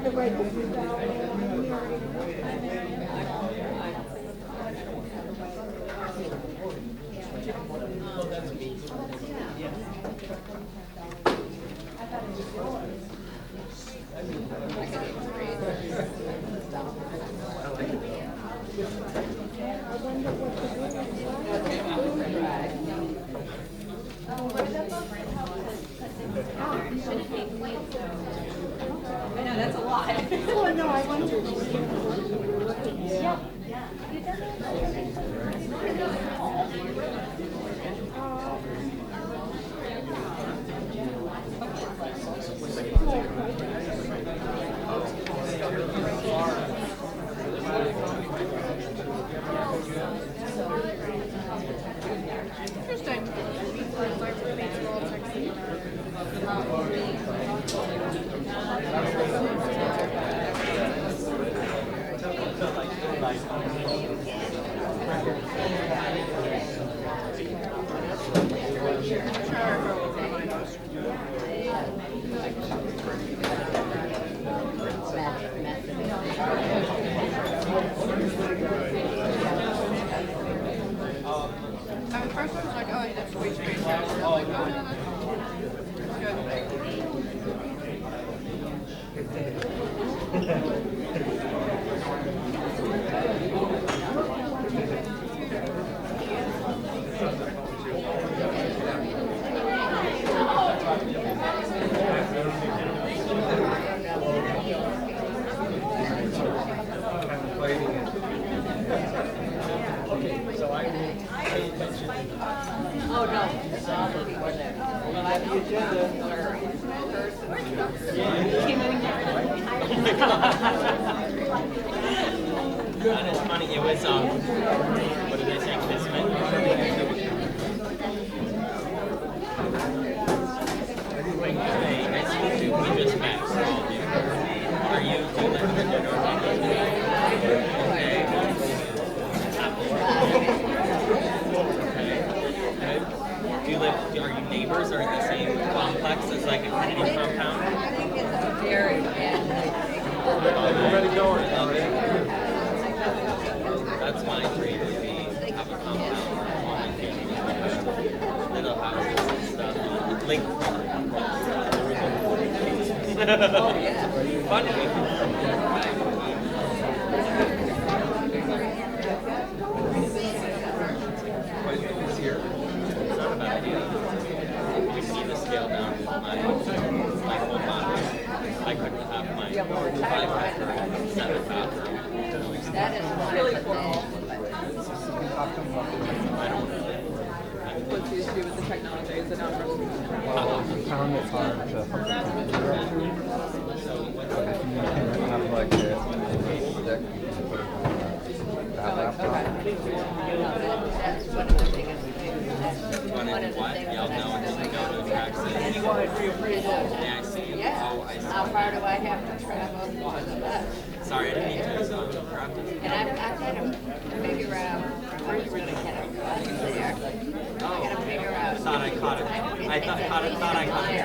I know, that's a lot. Oh, no, I wondered. Yeah. Interesting. At first I was like, oh, that's way straight down. I'm like, oh no, And it's funny, it was, what did I say, Kismet? Hey, nice to meet you. We just met, so are you, do you live in the North Okay. Do you live, are you neighbors or in the same complex as like a Kennedy compound? I think it's a very Everybody going? That's my dream would be have a compound, little houses and stuff. Like, oh yeah. funny. It's not a bad idea. We need to scale down my whole body. I couldn't have my 5-bathroom, 7-bathroom. That is really cool. I don't know. What's the issue with the technology? Is it not Found it's hard to function directory. If you can have like a deck, you can put it on that laptop. That's one of the biggest things. That's One one in of the what? things. Y'all know until you go to Texas. Yeah, I see. Yeah. Oh, I see. How far do I have to travel on the bus? Sorry, I didn't mean to interrupt. And I've got to figure out where's really kind of there. I got to figure out. I thought I caught it. I thought I caught it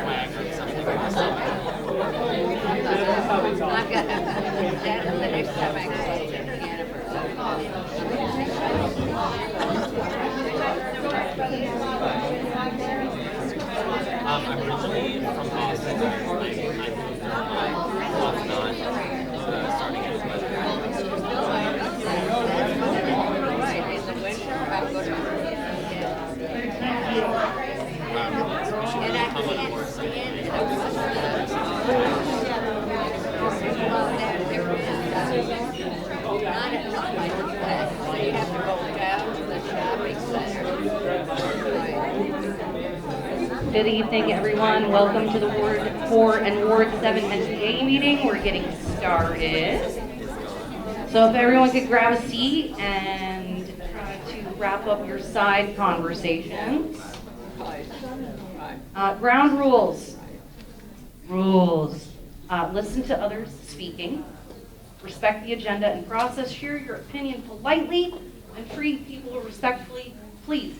swag or something or something. I've got that the next time I go to Indiana I'm originally from Boston. I moved there off not starting at weather. right in the winter. I go to We should really come on a more and not at all like that. So you have to go down to the shopping center. Good evening, everyone. Welcome to the Ward 4 and Ward 7 NPA meeting. We're getting started. So if everyone could grab a seat and try to wrap up your side conversations. Ground rules. Listen to others speaking. Respect the agenda and process. Share your opinion politely and treat people respectfully, please.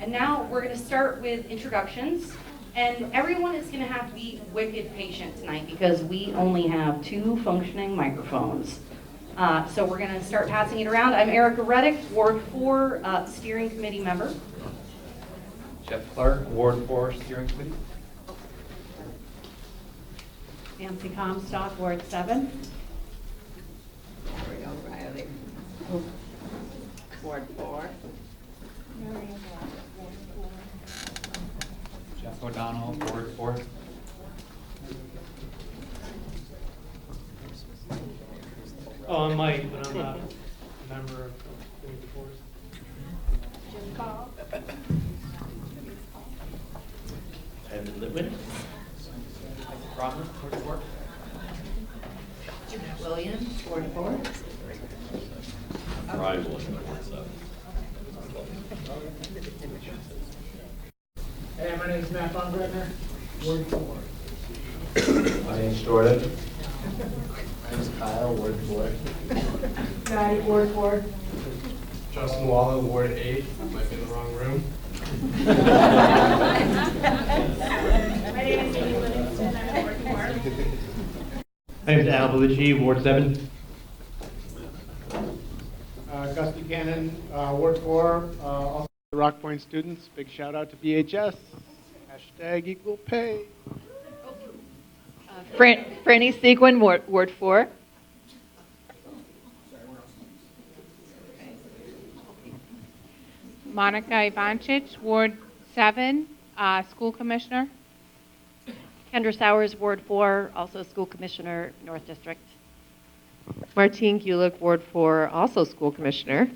And now we're going to start with introductions. And everyone is going to have to be wicked patient tonight because we only have 2 functioning microphones. So we're going to start passing it around. I'm Erica Reddick, Ward 4 Steering Committee member. Jeff Clark, Ward 4 Steering Committee. Nancy Comstock, Ward 7. Lori O'Reilly. Ward 4. Jeff O'Donnell, Ward 4. Oh, I'm Mike, but I'm not a member of the force. Jim Cobb. Evan Litwin. Robert, Ward 4. Jeanette Williams, Ward 4. Ryan Wilson, Ward 7. Hey, my name is Matt Baumgartner, Ward 4. My name's Jordan. My name's Kyle, Ward 4. Maddie, Ward 4. Justin Waller, Ward 8. Might be in the wrong room. My name is Amy Livingston, I'm Ward 4. My name is Al Bellucci, Ward 7. Gus Buchanan, Ward 4. Also the Rock Point students. Big shout out to BHS. Hashtag equal pay. Franny Seguin, Ward 4. Monica Ivancic, Ward 7, School Commissioner. Kendra Sowers, Ward 4, also School Commissioner, North District. Martine Gulick, Ward 4, also School Commissioner.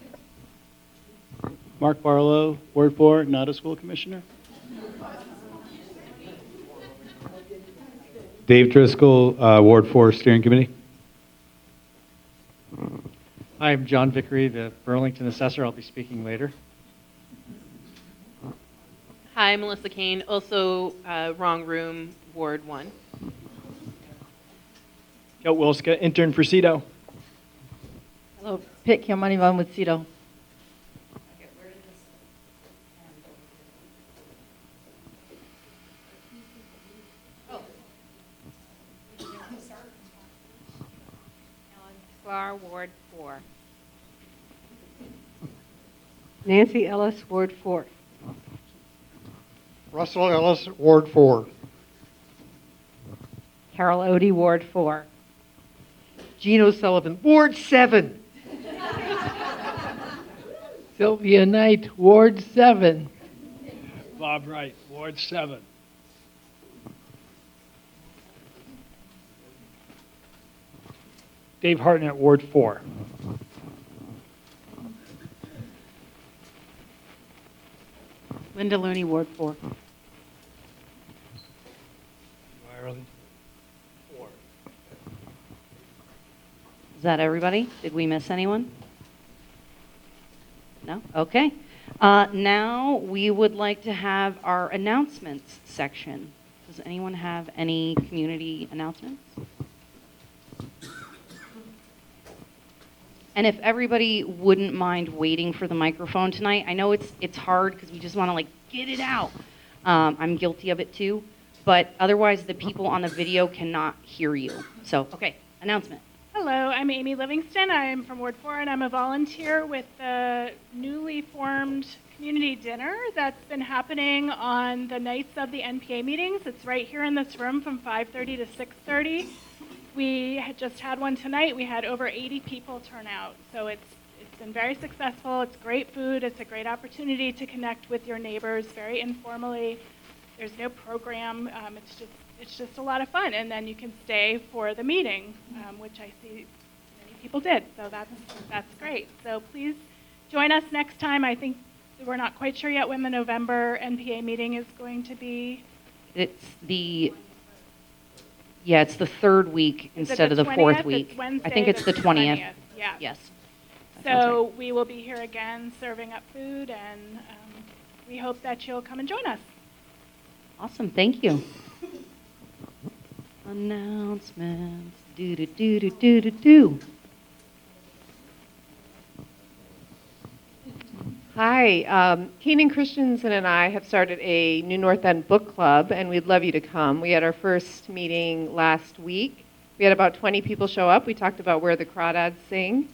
Mark Barlow, Ward 4, not a school commissioner. Dave Driscoll, Ward 4 Steering Committee. I'm John Vickery, the Burlington Assessor. I'll be speaking later. Hi, Melissa Kane, also wrong room, Ward 1. Joe Wilska, intern for CEDO. Hello, Pitt Kiamani with CEDO. Sklar, Ward 4. Nancy Ellis, Ward 4. Russell Ellis, Ward 4. Carol Odie, Ward 4. Gino Sullivan, Ward 7. Sylvia Knight, Ward 7. Bob Wright, Ward 7. Dave Hartnett, Ward 4. Linda Looney, Ward 4. Ireland, 4. Is that everybody? Did we miss anyone? No? Okay. Now we would like to have our announcements section. Does anyone have any community announcements? And if everybody wouldn't mind waiting for the microphone tonight, I know it's hard because we just want to like get it out. I'm guilty of it too, but otherwise the people on the video cannot hear you. So, okay, announcement. Hello, I'm Amy Livingston. I'm from Ward 4, and I'm a volunteer with the newly formed community dinner that's been happening on the nights of the NPA meetings. It's right here in this room from 5:30 to 6:30. We had just had one tonight. We had over 80 people turn out, so it's been very successful. It's great food. It's a great opportunity to connect with your neighbors very informally. There's no program. It's just a lot of fun, and then you can stay for the meeting, which I see many people did. So that's great. So please join us next time. I think we're not quite sure yet when the November NPA meeting is going to be. It's the third week instead of the 20th? fourth week. It's Wednesday, I think it's the 20th. Yeah. Yes. So we will be here again serving up food, and we hope that you'll come and join us. Awesome. Thank you. Announcements. Do do do do do do do. Hi, Keenan Christensen and I have started a New North End book club, and we'd love you to come. We had our first meeting last week. We had about 20 people show up. We talked about where the crawdads sing,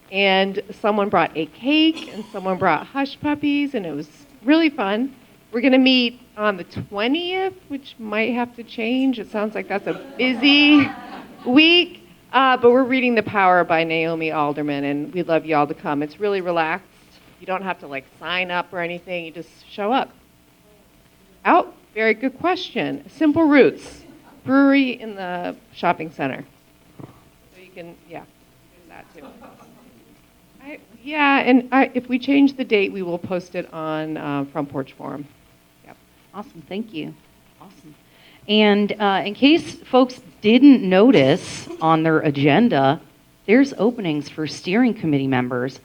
and someone brought a cake, and someone brought hush puppies, and it was really fun. We're going to meet on the 20th, which might have to change. It sounds like that's a busy week, but we're reading The Power by Naomi Alderman, and we'd love you all to come. It's really relaxed. You don't have to like sign up or anything. You just show up. Oh, very good question. Simple Roots Brewery in the shopping center. So you can, yeah, do that too. If we change the date, we will post it on Front Porch Forum. Yep. Awesome, thank you. Awesome. And in case folks didn't notice on their agenda, there's openings for steering committee members.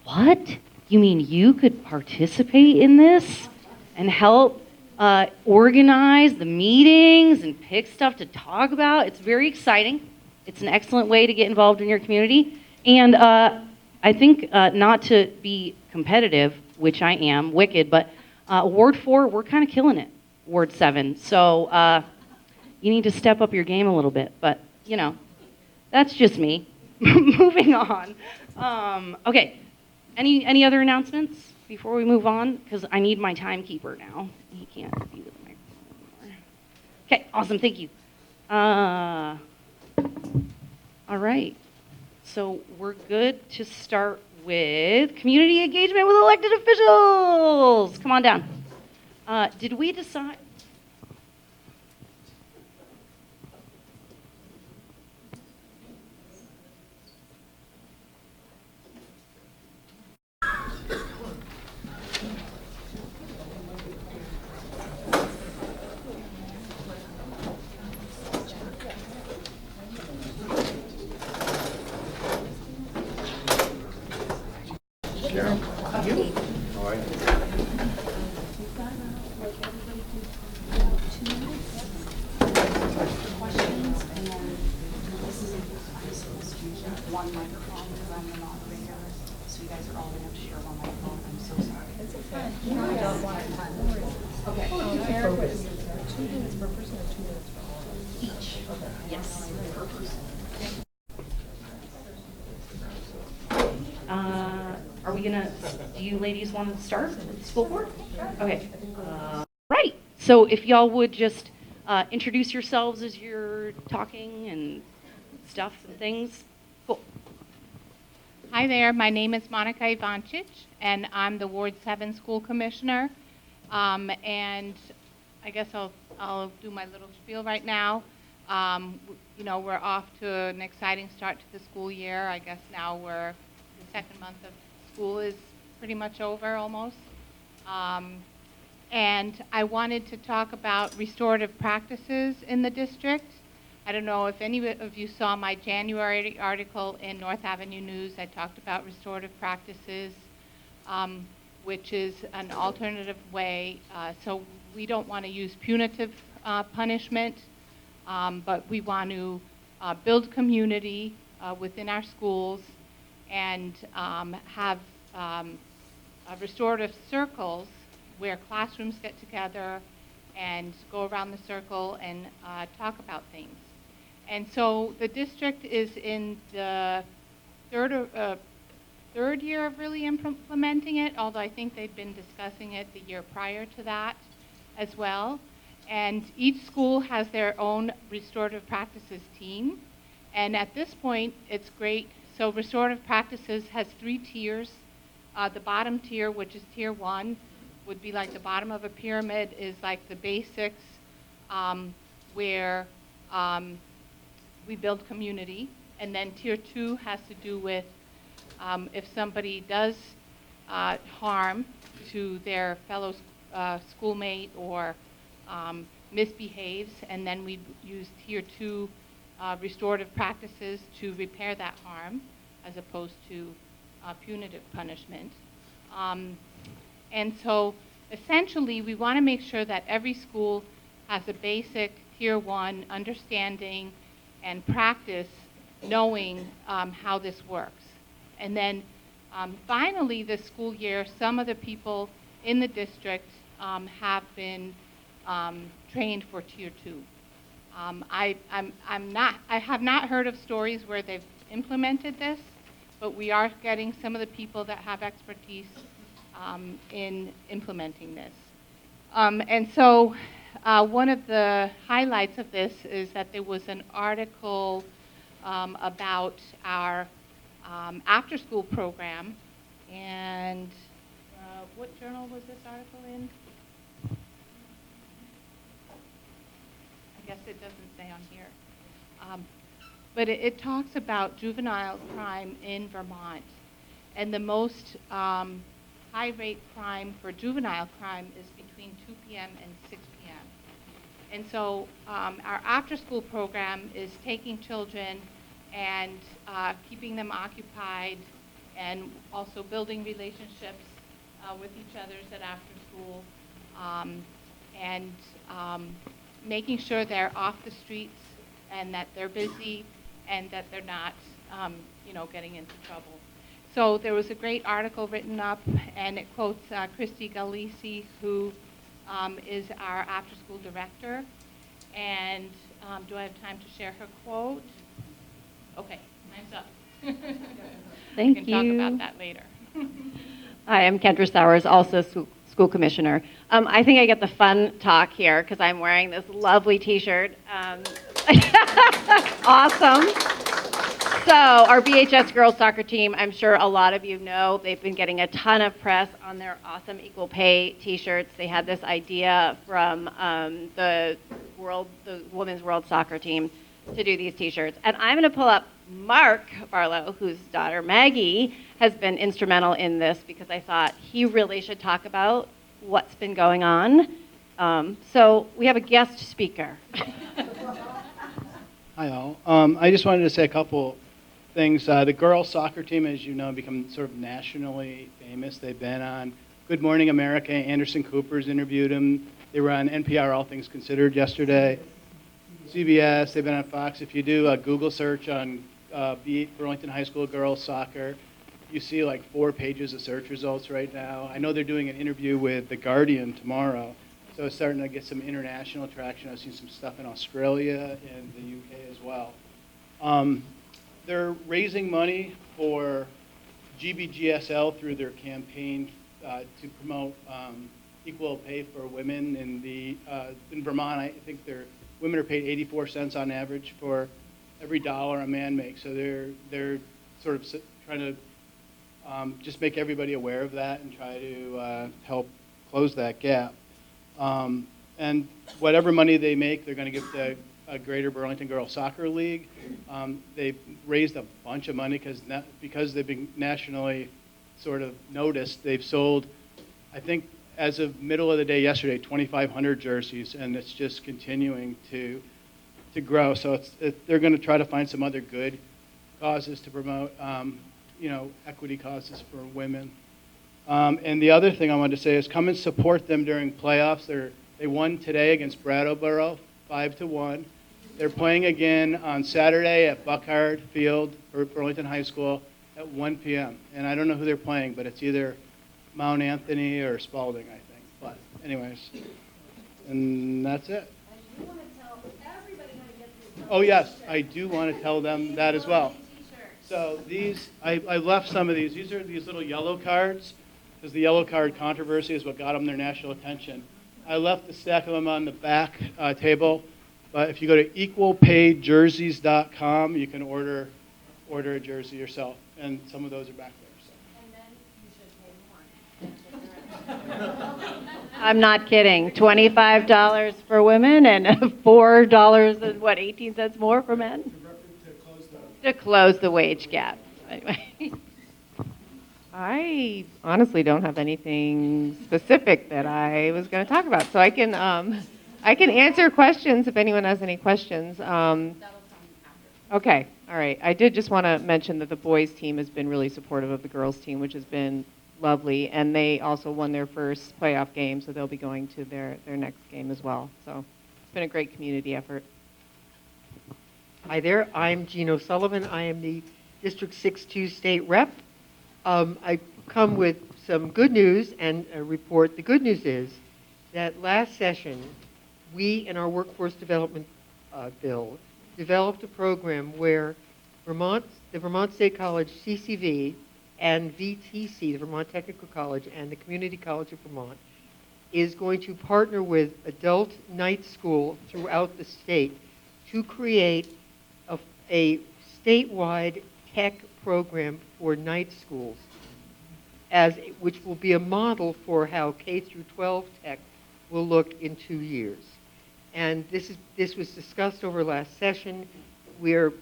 What? You mean you could participate in this and help organize the meetings and pick stuff to talk about? It's very exciting. It's an excellent way to get involved in your community. And I think not to be competitive, which I am, wicked, but Ward 4, we're kind of killing it, Ward 7. So you need to step up your game a little bit. But, you know, that's just me. Moving on. Okay. Any other announcements before we move on? Because I need my timekeeper now. He can't be with the microphone anymore. Okay, awesome, thank you. All right, so we're good to start with community engagement with elected officials. Come on down. Did we decide? Are we gonna, do you ladies want to start with the school board? Okay. Right. So if y'all would just introduce yourselves as you're talking and stuff and things. Cool. Hi there. My name is Monica Ivancic, and I'm the Ward 7 school commissioner. And I guess I'll do my little spiel right now. You know, we're off to an exciting start to the school year. I guess now the second month of school is pretty much over almost. And I wanted to talk about restorative practices in the district. I don't know if any of you saw my January article in North Avenue News. I talked about restorative practices, which is an alternative way. So we don't want to use punitive punishment, but we want to build community within our schools and have restorative circles where classrooms get together and go around the circle and talk about things. And so the district is in the third year of really implementing it, although I think they've been discussing it the year prior to that as well. And each school has their own restorative practices team. And at this point, it's great. So restorative practices has 3 tiers. The bottom tier, which is tier 1, would be like the bottom of a pyramid, is like the basics where we build community. And then tier 2 has to do with if somebody does harm to their fellow schoolmate or misbehaves, and then we use tier 2 restorative practices to repair that harm as opposed to punitive punishment. And so essentially we want to make sure that every school has a basic tier 1 understanding and practice knowing how this works. And then Finally, this school year, some of the people in the district have been trained for Tier 2. I have not heard of stories where they've implemented this, but we are getting some of the people that have expertise in implementing this. And so one of the highlights of this is that there was an article about our after-school program, and what journal was this article in? I guess it doesn't say on here. But it talks about juvenile crime in Vermont, and the most high rate crime for juvenile crime is between 2 p.m. and 6 p.m. And so our after-school program is taking children and keeping them occupied, and also building relationships with each other at after school, and making sure they're off the streets and that they're busy and that they're not, getting into trouble. So there was a great article written up, and it quotes Christy Galisi, who is our after-school director. And do I have time to share her quote? Okay, time's up. Thank we can you. talk about that later. Hi, I'm Kendra Sowers, also school commissioner. I think I get the fun talk here because I'm wearing this lovely T-shirt. Awesome. So our BHS girls soccer team, I'm sure a lot of you know, they've been getting a ton of press on their awesome equal pay T-shirts. They had this idea from the Women's World Soccer team to do these T-shirts. And I'm going to pull up Mark Barlow, whose daughter Maggie has been instrumental in this, because I thought he really should talk about what's been going on. So we have a guest speaker. Hi, all. I just wanted to say a couple things. The girls' soccer team, as you know, become sort of nationally famous. They've been on Good Morning America. Anderson Cooper's interviewed them. They were on NPR All Things Considered yesterday. CBS, they've been on Fox. If you do a Google search on Burlington High School girls soccer, you see like 4 pages of search results right now. I know they're doing an interview with The Guardian tomorrow, so it's starting to get some international traction. I've seen some stuff in Australia and the UK as well. They're raising money for GBGSL through their campaign to promote equal pay for women in Vermont. I think women are paid 84 cents on average for every dollar a man makes. So they're sort of trying to just make everybody aware of that and try to help close that gap. And whatever money they make, they're going to give to a Greater Burlington Girls Soccer League. They've raised a bunch of money because they've been nationally sort of noticed. They've sold, I think, as of middle of the day yesterday, 2,500 jerseys, and it's just continuing to grow. So they're going to try to find some other good causes to promote, equity causes for women. And the other thing I wanted to say is come and support them during playoffs. They won today against Brattleboro, 5-1. They're playing again on Saturday at Buckhart Field for Burlington High School at 1 p.m. And I don't know who they're playing, but it's either Mount Anthony or Spalding, I think. But anyways, and that's it. Oh yes, I do want to tell them that as well. So these, I left some of these. These are these little yellow cards, because the yellow card controversy is what got them their national attention. I left a stack of them on the back table, but if you go to equalpayjerseys.com, you can order a jersey yourself, and some of those are back there. I'm not kidding. $25 for women and $4 and 18 cents more for men? To close the wage gap. Anyway. I honestly don't have anything specific that I was going to talk about, so I can answer questions if anyone has any questions. Okay, all right. I did just want to mention that the boys team has been really supportive of the girls team, which has been lovely, and they also won their first playoff game, so they'll be going to their next game as well. So it's been a great community effort. Hi there, I'm Gino Sullivan. I am the District 6-2 state rep. I come with some good news and a report. The good news is that last session, we in our workforce development bill developed a program where the Vermont State College CCV and VTC, the Vermont Technical College, and the Community College of Vermont is going to partner with adult night school throughout the state to create a statewide tech program for night schools, which will be a model for how K through 12 tech will look in 2 years. And this was discussed over last session. We have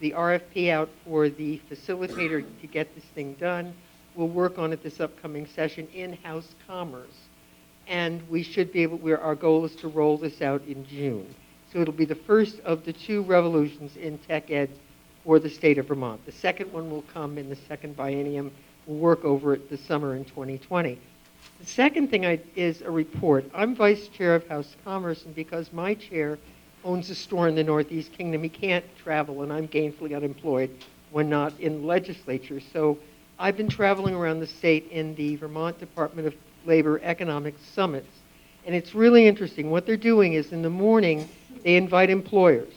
the RFP out for the facilitator to get this thing done. We'll work on it this upcoming session, in-house commerce. And we should be able, our goal is to roll this out in June. So it'll be the first of the 2 revolutions in tech ed for the state of Vermont. The second one will come in the second biennium. We'll work over it this summer in 2020. The second thing is a report. I'm vice chair of House Commerce, and because my chair owns a store in the Northeast Kingdom, he can't travel, and I'm gainfully unemployed when not in legislature. So I've been traveling around the state in the Vermont Department of Labor Economic Summits. And it's really interesting. What they're doing is in the morning, they invite employers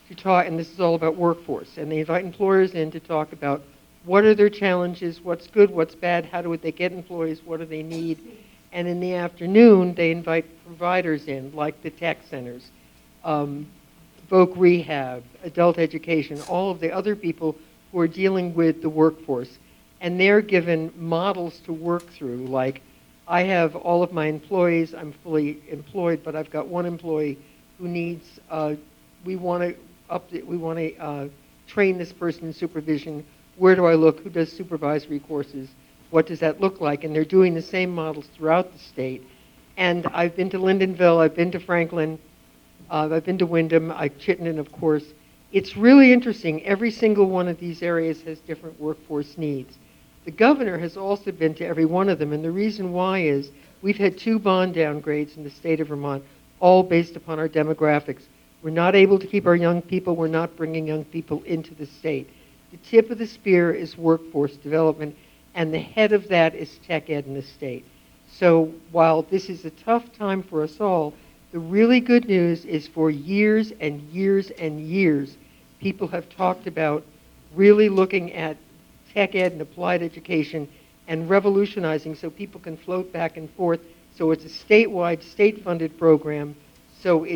to talk, and this is all about workforce, and they invite employers in to talk about what are their challenges, what's good, what's bad, how do they get employees, what do they need. And in the afternoon, they invite providers in, like the tech centers, Voc Rehab, adult education, all of the other people who are dealing with the workforce. And they're given models to work through, like, I have all of my employees, I'm fully employed, but I've got one employee who needs, we want to train this person in supervision. Where do I look? Who does supervisory courses? What does that look like? And they're doing the same models throughout the state. And I've been to Lyndonville, I've been to Franklin, I've been to Windham, Chittenden, of course. It's really interesting. Every single one of these areas has different workforce needs. The governor has also been to every one of them, and the reason why is we've had 2 bond downgrades in the state of Vermont, all based upon our demographics. We're not able to keep our young people. We're not bringing young people into the state. The tip of the spear is workforce development, and the head of that is tech ed in the state. So while this is a tough time for us all, the really good news is for years and years and years, people have talked about really looking at tech ed and applied education and revolutionizing so people can float back and forth. So it's a statewide, state-funded program, so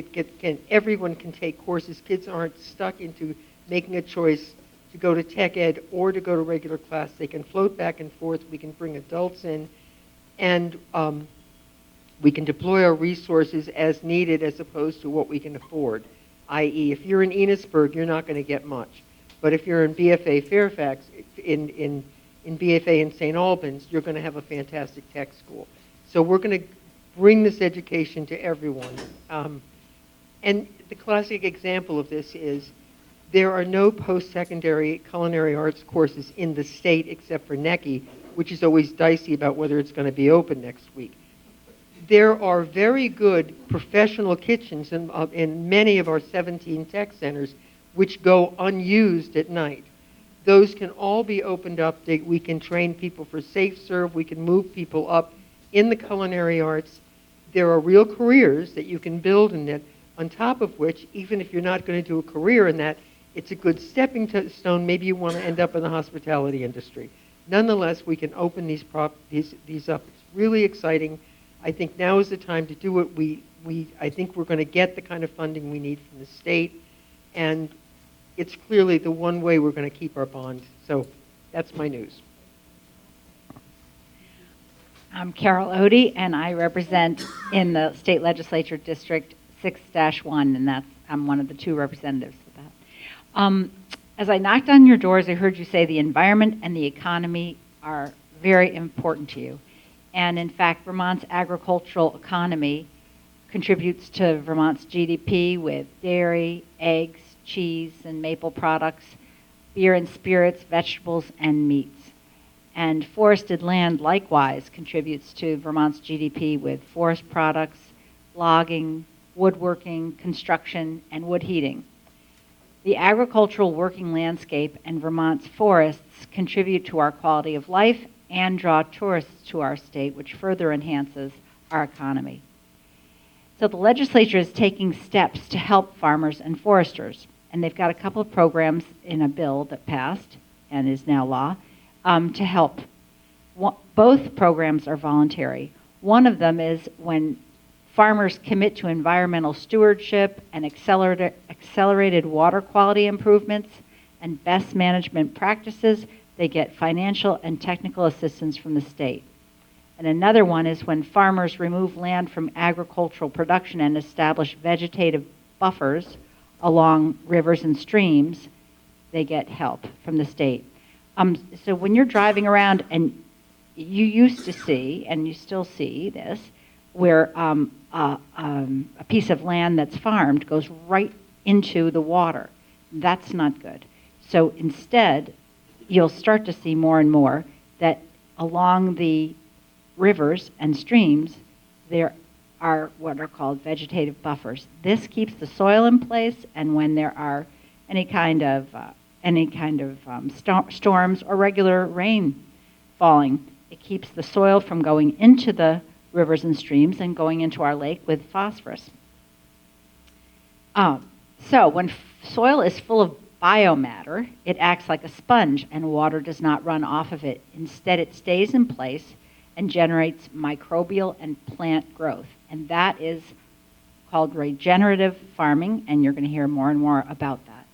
everyone can take courses. Kids aren't stuck into making a choice to go to tech ed or to go to regular class. They can float back and forth. We can bring adults in, and we can deploy our resources as needed as opposed to what we can afford. I.e., if you're in Enosburg, you're not going to get much. But if you're in BFA Fairfax, in BFA in St. Albans, you're going to have a fantastic tech school. So we're going to bring this education to everyone. And the classic example of this is there are no post-secondary culinary arts courses in the state except for NECI, which is always dicey about whether it's going to be open next week. There are very good professional kitchens in many of our 17 tech centers which go unused at night. Those can all be opened up. We can train people for safe serve. We can move people up in the culinary arts. There are real careers that you can build in that, on top of which, even if you're not going to do a career in that, it's a good stepping stone. Maybe you want to end up in the hospitality industry. Nonetheless, we can open these up. It's really exciting. I think now is the time to do it. I think we're going to get the kind of funding we need from the state, and it's clearly the one way we're going to keep our bond. So that's my news. I'm Carol Odie, and I represent in the state legislature district 6-1, and I'm one of the 2 representatives for that. As I knocked on your doors, I heard you say the environment and the economy are very important to you. And in fact, Vermont's agricultural economy contributes to Vermont's GDP with dairy, eggs, cheese, and maple products, beer and spirits, vegetables, and meats. And forested land likewise contributes to Vermont's GDP with forest products, logging, woodworking, construction, and wood heating. The agricultural working landscape and Vermont's forests contribute to our quality of life and draw tourists to our state, which further enhances our economy. So the legislature is taking steps to help farmers and foresters, and they've got a couple of programs in a bill that passed and is now law to help. Both programs are voluntary. One of them is when farmers commit to environmental stewardship and accelerated water quality improvements and best management practices, they get financial and technical assistance from the state. And another one is when farmers remove land from agricultural production and establish vegetative buffers along rivers and streams, they get help from the state. So when you're driving around, and you used to see, and you still see this, where a piece of land that's farmed goes right into the water. That's not good. So instead, you'll start to see more and more that along the rivers and streams, there are what are called vegetative buffers. This keeps the soil in place, and when there are any kind of storms or regular rain falling, it keeps the soil from going into the rivers and streams and going into our lake with phosphorus. So when soil is full of biomatter, it acts like a sponge and water does not run off of it. Instead, it stays in place and generates microbial and plant growth. And that is called regenerative farming, and you're going to hear more and more about that.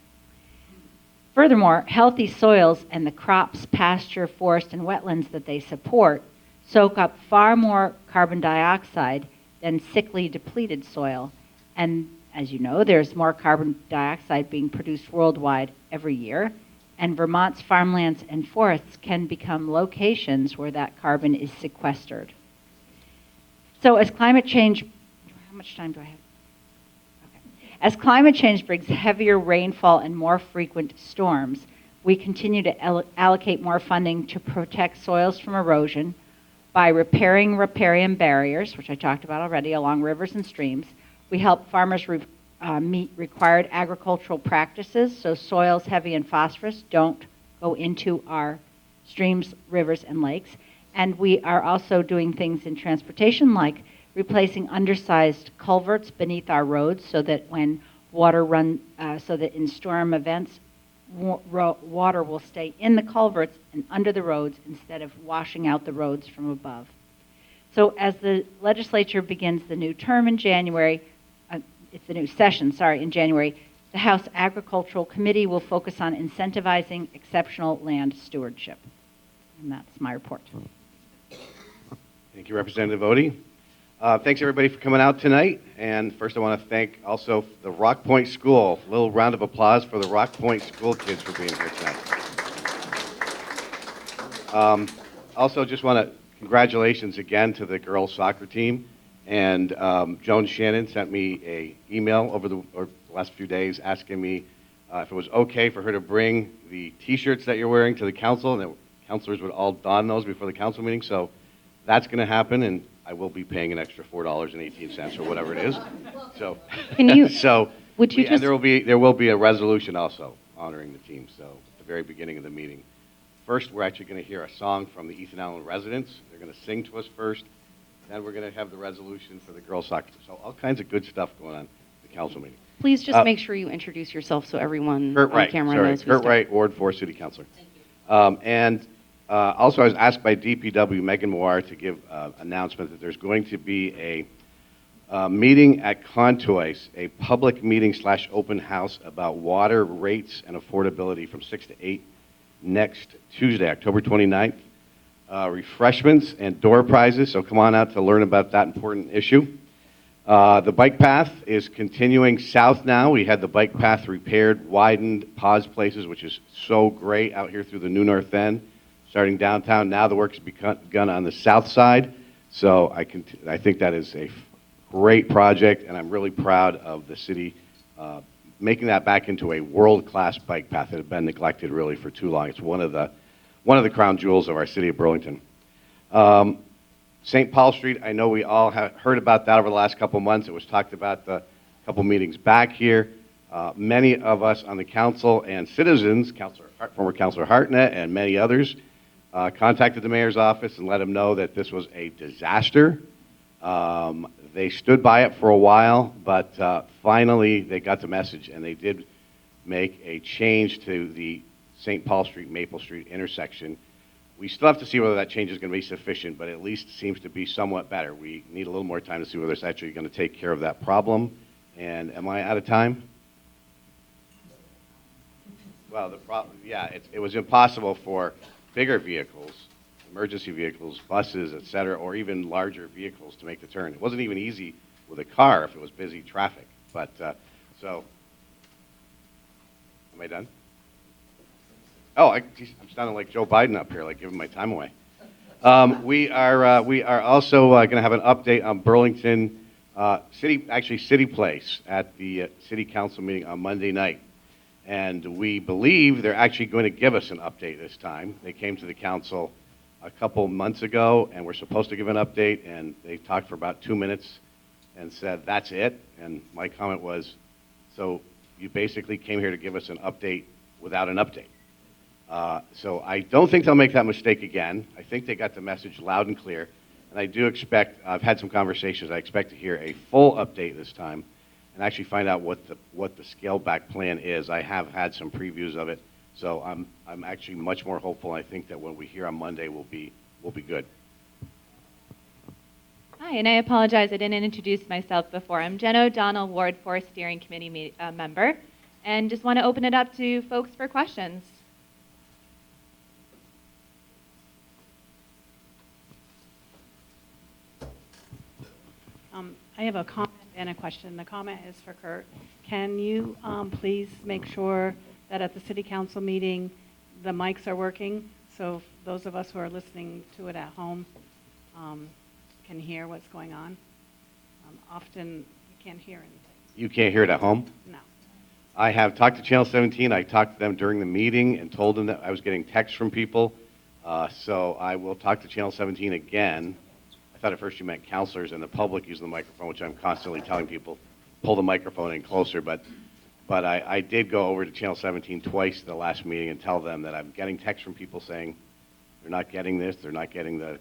Furthermore, healthy soils and the crops, pasture, forest, and wetlands that they support soak up far more carbon dioxide than sickly, depleted soil. And as you know, there's more carbon dioxide being produced worldwide every year, and Vermont's farmlands and forests can become locations where that carbon is sequestered. So as climate change, how much time do I have? Okay. As climate change brings heavier rainfall and more frequent storms, we continue to allocate more funding to protect soils from erosion by repairing riparian barriers, which I talked about already, along rivers and streams. We help farmers meet required agricultural practices so soils heavy in phosphorus don't go into our streams, rivers, and lakes. And we are also doing things in transportation like replacing undersized culverts beneath our roads so that when water so that in storm events, water will stay in the culverts and under the roads instead of washing out the roads from above. So as the legislature begins the new term in January, it's the new session, in January, the House Agricultural Committee will focus on incentivizing exceptional land stewardship. And that's my report. Thank you, Representative Odie. Thanks, everybody, for coming out tonight. And first, I want to thank also the Rock Point School. A little round of applause for the Rock Point School kids for being here tonight. Also, just want to congratulations again to the girls soccer team. And Joan Shannon sent me an email over the last few days asking me if it was okay for her to bring the T-shirts that you're wearing to the council, and that councilors would all don those before the council meeting. So that's going to happen, and I will be paying an extra $4.18 or whatever it is. So, Can you? So would you and there will be a resolution also honoring the team. So at the very beginning of the meeting. First, we're actually going to hear a song from the Ethan Allen residents. They're going to sing to us first. Then we're going to have the resolution for the girls soccer. So all kinds of good stuff going on at the council meeting. Please just make sure you introduce yourself so everyone Kurt on Wright, camera sorry, knows who's Kurt Wright, Ward 4 City Councilor. Also, I was asked by DPW Megan Moir to give an announcement that there's going to be a meeting at Contois, a public meeting / open house about water rates and affordability from 6 to 8 next Tuesday, October 29th. Refreshments and door prizes, so come on out to learn about that important issue. The bike path is continuing south now. We had the bike path repaired, widened, paused places, which is so great out here through the New North End. Starting downtown, now the work has begun on the south side. So I think that is a great project, and I'm really proud of the city making that back into a world-class bike path that had been neglected really for too long. It's one of the crown jewels of our city of Burlington. St. Paul Street, I know we all have heard about that over the last couple months. It was talked about the couple meetings back here. Many of us on the council and citizens, former Councilor Hartnett and many others, contacted the mayor's office and let him know that this was a disaster. They stood by it for a while, but finally they got the message, and they did make a change to the St. Paul Street, Maple Street intersection. We still have to see whether that change is going to be sufficient, but at least seems to be somewhat better. We need a little more time to see whether it's actually going to take care of that problem. And am I out of time? Well, the problem, yeah, it was impossible for bigger vehicles, emergency vehicles, buses, et cetera, or even larger vehicles to make the turn. It wasn't even easy with a car if it was busy traffic. But, so, am I done? Oh, geez, I'm sounding like Joe Biden up here, like giving my time away. We are also going to have an update on Burlington City Place at the City Council meeting on Monday night. And we believe they're actually going to give us an update this time. They came to the council a couple months ago and were supposed to give an update, and they talked for about 2 minutes and said, that's it. And my comment was, so you basically came here to give us an update without an update. So I don't think they'll make that mistake again. I think they got the message loud and clear. And I do expect, I've had some conversations, I expect to hear a full update this time and actually find out what the scaled back plan is. I have had some previews of it, so I'm actually much more hopeful. I think that what we hear on Monday will be good. Hi, and I apologize, I didn't introduce myself before. I'm Jen O'Donnell, Ward 4 Steering Committee member, and just want to open it up to folks for questions. I have a comment and a question. The comment is for Kurt. Can you please make sure that at the city council meeting, the mics are working, so those of us who are listening to it at home can hear what's going on? Often you can't hear anything. You can't hear it at home? No. I have talked to Channel 17. I talked to them during the meeting and told them that I was getting texts from people. So I will talk to Channel 17 again. I thought at first you meant counselors and the public using the microphone, which I'm constantly telling people, pull the microphone in closer. But I did go over to Channel 17 twice at the last meeting and tell them that I'm getting texts from people saying they're not getting this, they're not getting the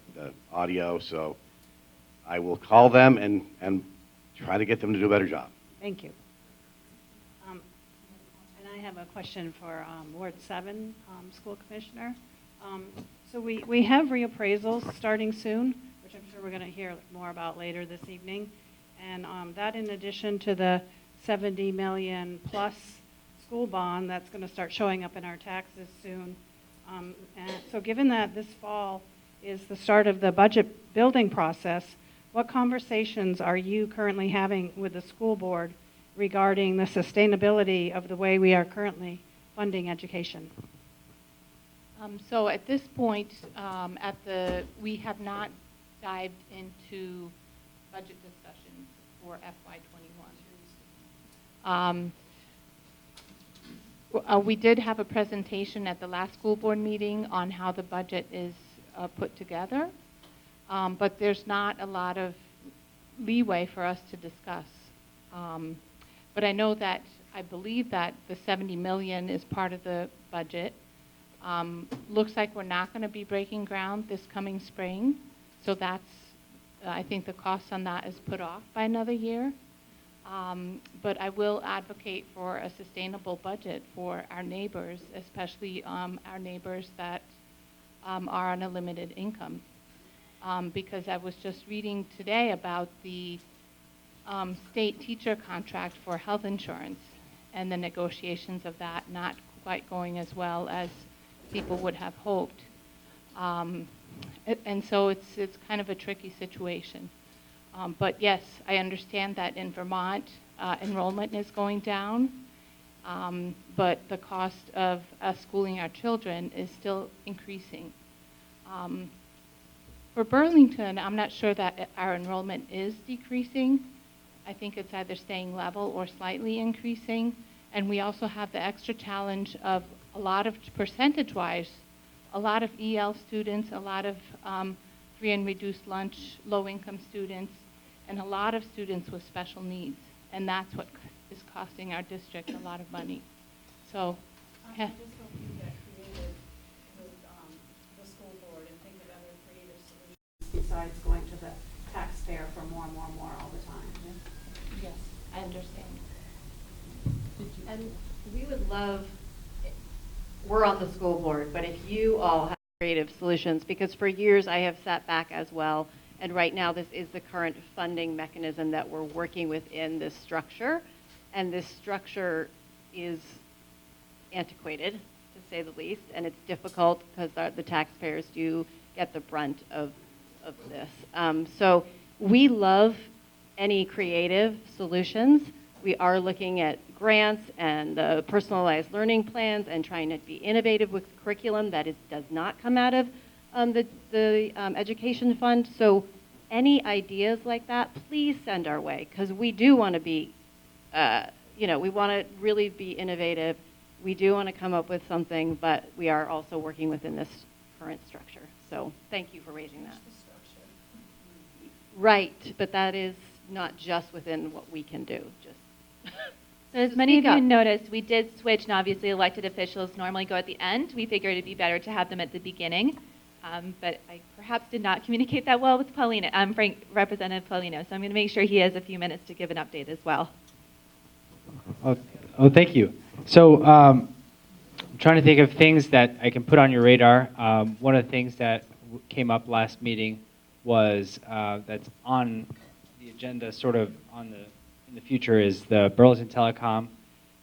audio. So I will call them and try to get them to do a better job. Thank you. And I have a question for Ward 7 School Commissioner. So we have reappraisals starting soon, which I'm sure we're going to hear more about later this evening. And that in addition to the 70 million plus school bond that's going to start showing up in our taxes soon. And so given that this fall is the start of the budget building process, what conversations are you currently having with the school board regarding the sustainability of the way we are currently funding education? So at this point, we have not dived into budget discussions for FY21. We did have a presentation at the last school board meeting on how the budget is put together, but there's not a lot of leeway for us to discuss. But I know that I believe that the 70 million is part of the budget. Looks like we're not going to be breaking ground this coming spring, so that's, I think the cost on that is put off by another year. But I will advocate for a sustainable budget for our neighbors, especially our neighbors that are on a limited income. Because I was just reading today about the state teacher contract for health insurance and the negotiations of that not quite going as well as people would have hoped. And so it's kind of a tricky situation. But yes, I understand that in Vermont, enrollment is going down, but the cost of us schooling our children is still increasing. For Burlington, I'm not sure that our enrollment is decreasing. I think it's either staying level or slightly increasing. And we also have the extra challenge of a lot of, percentage-wise, a lot of EL students, a lot of free and reduced lunch, low-income students, and a lot of students with special needs. And that's what is costing our district a lot of money. So, yeah. just hope you get creative with the school board and think of other creative solutions besides going to the taxpayer for more and more and more all the time. Yes, I understand. And we would love, we're on the school board, but if you all have creative solutions, because for years I have sat back as well, and right now this is the current funding mechanism that we're working within this structure, and this structure is antiquated, to say the least, and it's difficult because the taxpayers do get the brunt of this. So we love any creative solutions. We are looking at grants and personalized learning plans and trying to be innovative with curriculum that does not come out of the education fund. So any ideas like that, please send our way, because we do want to be, we want to really be innovative. We do want to come up with something, but we are also working within this current structure. So thank you for raising that. Right, but that is not just within what we can do. Just So as many of you noticed, we did switch, and obviously elected officials normally go at the end. We figured it'd be better to have them at the beginning, but I perhaps did not communicate that well with Paulino, Representative Paulino, so I'm going to make sure he has a few minutes to give an update as well. Oh, thank you. So I'm trying to think of things that I can put on your radar. One of the things that came up last meeting was that's on the agenda, sort of in the future, is the Burlington Telecom.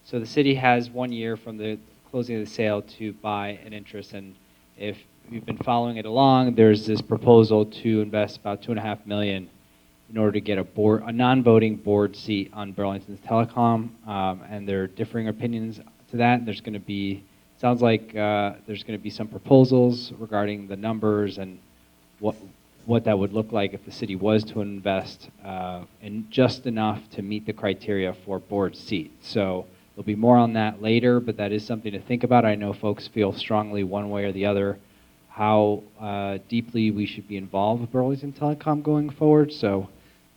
So the city has 1 year from the closing of the sale to buy an interest, and if you've been following it along, there's this proposal to invest about $2.5 million in order to get a non-voting board seat on Burlington's Telecom, and there are differing opinions to that. There's going to be, sounds like there's going to be some proposals regarding the numbers and what that would look like if the city was to invest in just enough to meet the criteria for board seat. So there'll be more on that later, but that is something to think about. I know folks feel strongly one way or the other how deeply we should be involved with Burlington Telecom going forward. So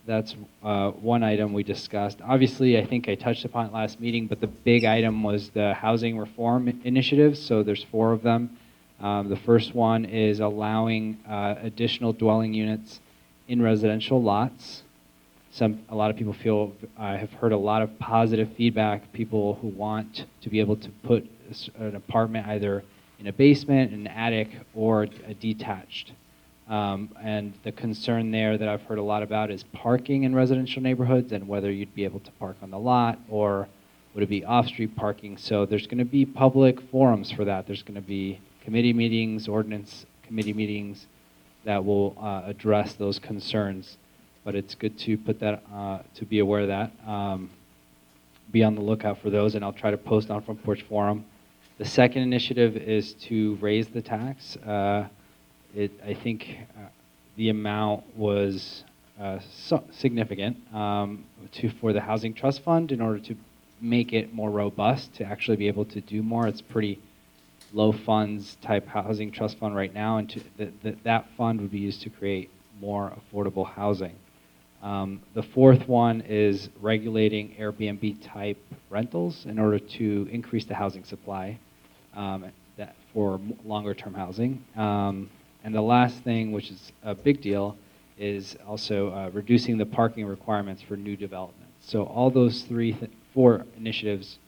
that's one item we discussed. Obviously, I think I touched upon it last meeting, but the big item was the housing reform initiatives. So there's 4 of them. The first one is allowing additional dwelling units in residential lots. A lot of people feel, I have heard a lot of positive feedback, people who want to be able to put an apartment either in a basement, an attic, or a detached. And the concern there that I've heard a lot about is parking in residential neighborhoods and whether you'd be able to park on the lot or would it be off-street parking. So there's going to be public forums for that. There's going to be committee meetings, ordinance committee meetings that will address those concerns. But it's good to put that, to be aware of that. Be on the lookout for those, and I'll try to post on Front Porch Forum. The second initiative is to raise the tax. I think the amount was significant for the Housing Trust Fund in order to make it more robust, to actually be able to do more. It's pretty low funds type housing trust fund right now, and that fund would be used to create more affordable housing. The fourth one is regulating Airbnb type rentals in order to increase the housing supply for longer term housing. And the last thing, which is a big deal, is also reducing the parking requirements for new developments. So all those 4 initiatives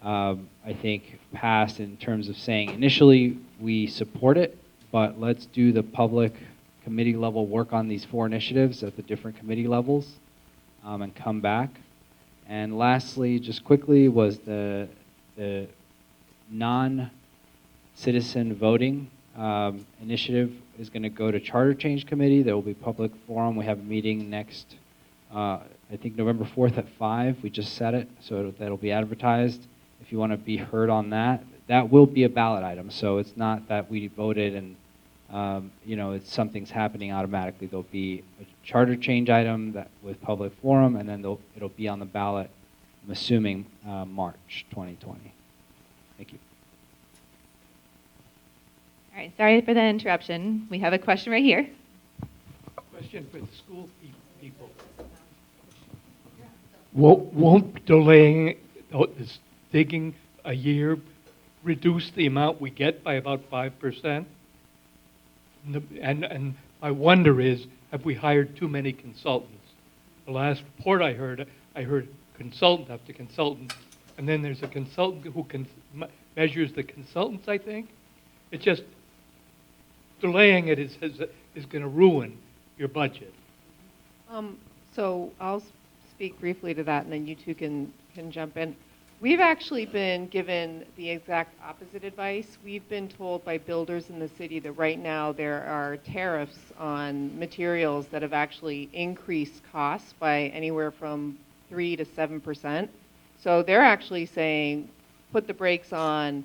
I think passed in terms of saying initially we support it, but let's do the public committee level work on these 4 initiatives at the different committee levels and come back. And lastly, just quickly, was the non-citizen voting initiative is going to go to Charter Change Committee. There will be public forum. We have a meeting next, I think November 4th at 5. We just set it, so that'll be advertised. If you want to be heard on that, that will be a ballot item. So it's not that we voted and it's something's happening automatically. There'll be a charter change item that with public forum, and then it'll be on the ballot, I'm assuming, March 2020. Thank you. All right, sorry for the interruption. We have a question right here. Question for the school people. Won't delaying this digging a year reduce the amount we get by about 5%? And my wonder is, have we hired too many consultants? The last report I heard consultant after consultant, and then there's a consultant who measures the consultants, I think. It's just, delaying it is going to ruin your budget. So I'll speak briefly to that, and then you two can jump in. We've actually been given the exact opposite advice. We've been told by builders in the city that right now there are tariffs on materials that have actually increased costs by anywhere from 3 to 7%. So they're actually saying, put the brakes on,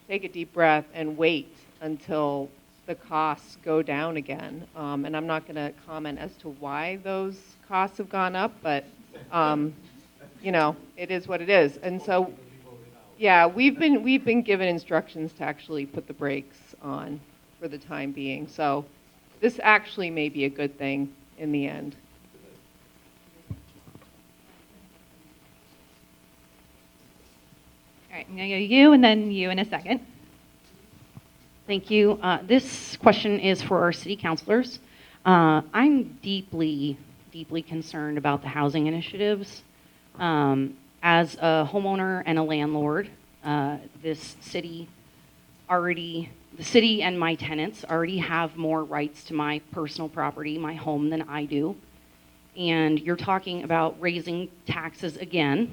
take a deep breath, and wait until the costs go down again. And I'm not going to comment as to why those costs have gone up, but you know, it is what it is. And so, yeah, we've been given instructions to actually put the brakes on for the time being. So this actually may be a good thing in the end. All right, I'm going to go you and then you in a second. Thank you. This question is for our city councilors. I'm deeply, deeply concerned about the housing initiatives. As a homeowner and a landlord, the city and my tenants already have more rights to my personal property, my home, than I do. And you're talking about raising taxes again,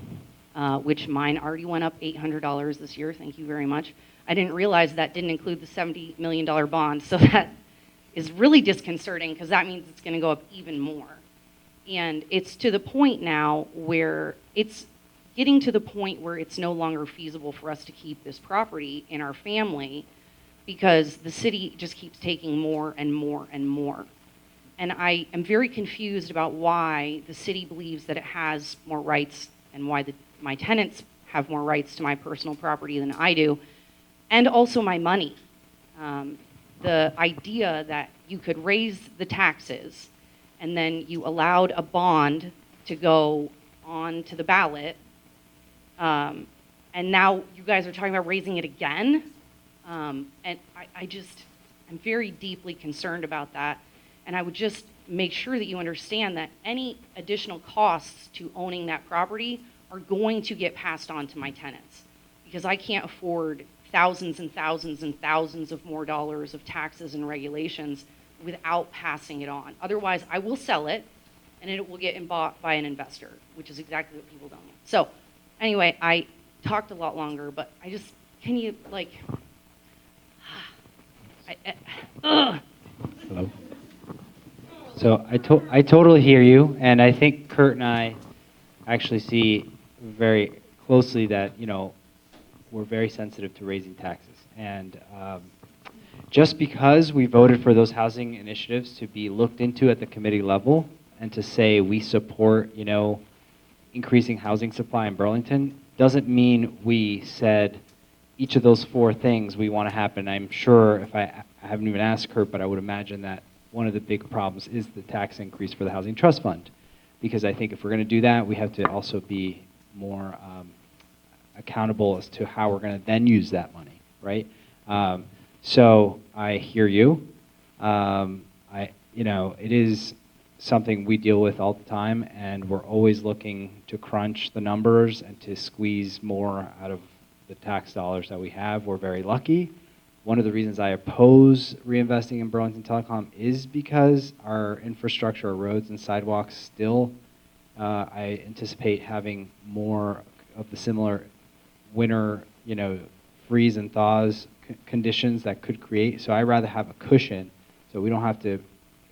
which mine already went up $800 this year. Thank you very much. I didn't realize that didn't include the $70 million bond, so that is really disconcerting because that means it's going to go up even more. And it's to the point now where it's getting to the point where it's no longer feasible for us to keep this property in our family because the city just keeps taking more and more and more. And I am very confused about why the city believes that it has more rights and why my tenants have more rights to my personal property than I do, and also my money. The idea that you could raise the taxes and then you allowed a bond to go on to the ballot, and now you guys are talking about raising it again, and I'm very deeply concerned about that, and I would just make sure that you understand that any additional costs to owning that property are going to get passed on to my tenants, because I can't afford thousands and thousands and thousands of more dollars of taxes and regulations without passing it on. Otherwise, I will sell it, and it will get bought by an investor, which is exactly what people don't want. So, anyway, I talked a lot longer, but I just, can you, like, Hello. So I totally hear you, and I think Kurt and I actually see very closely that, you know, we're very sensitive to raising taxes. And just because we voted for those housing initiatives to be looked into at the committee level and to say we support, you know, increasing housing supply in Burlington, doesn't mean we said each of those 4 things we want to happen. I'm sure, if I haven't even asked Kurt, but I would imagine that one of the big problems is the tax increase for the Housing Trust Fund. Because I think if we're going to do that, we have to also be more accountable as to how we're going to then use that money, right? So I hear you. You know, it is something we deal with all the time, and we're always looking to crunch the numbers and to squeeze more out of the tax dollars that we have. We're very lucky. One of the reasons I oppose reinvesting in Burlington Telecom is because our infrastructure, our roads and sidewalks still, I anticipate having more of the similar winter, you know, freeze and thaws conditions that could create. So I'd rather have a cushion so we don't have to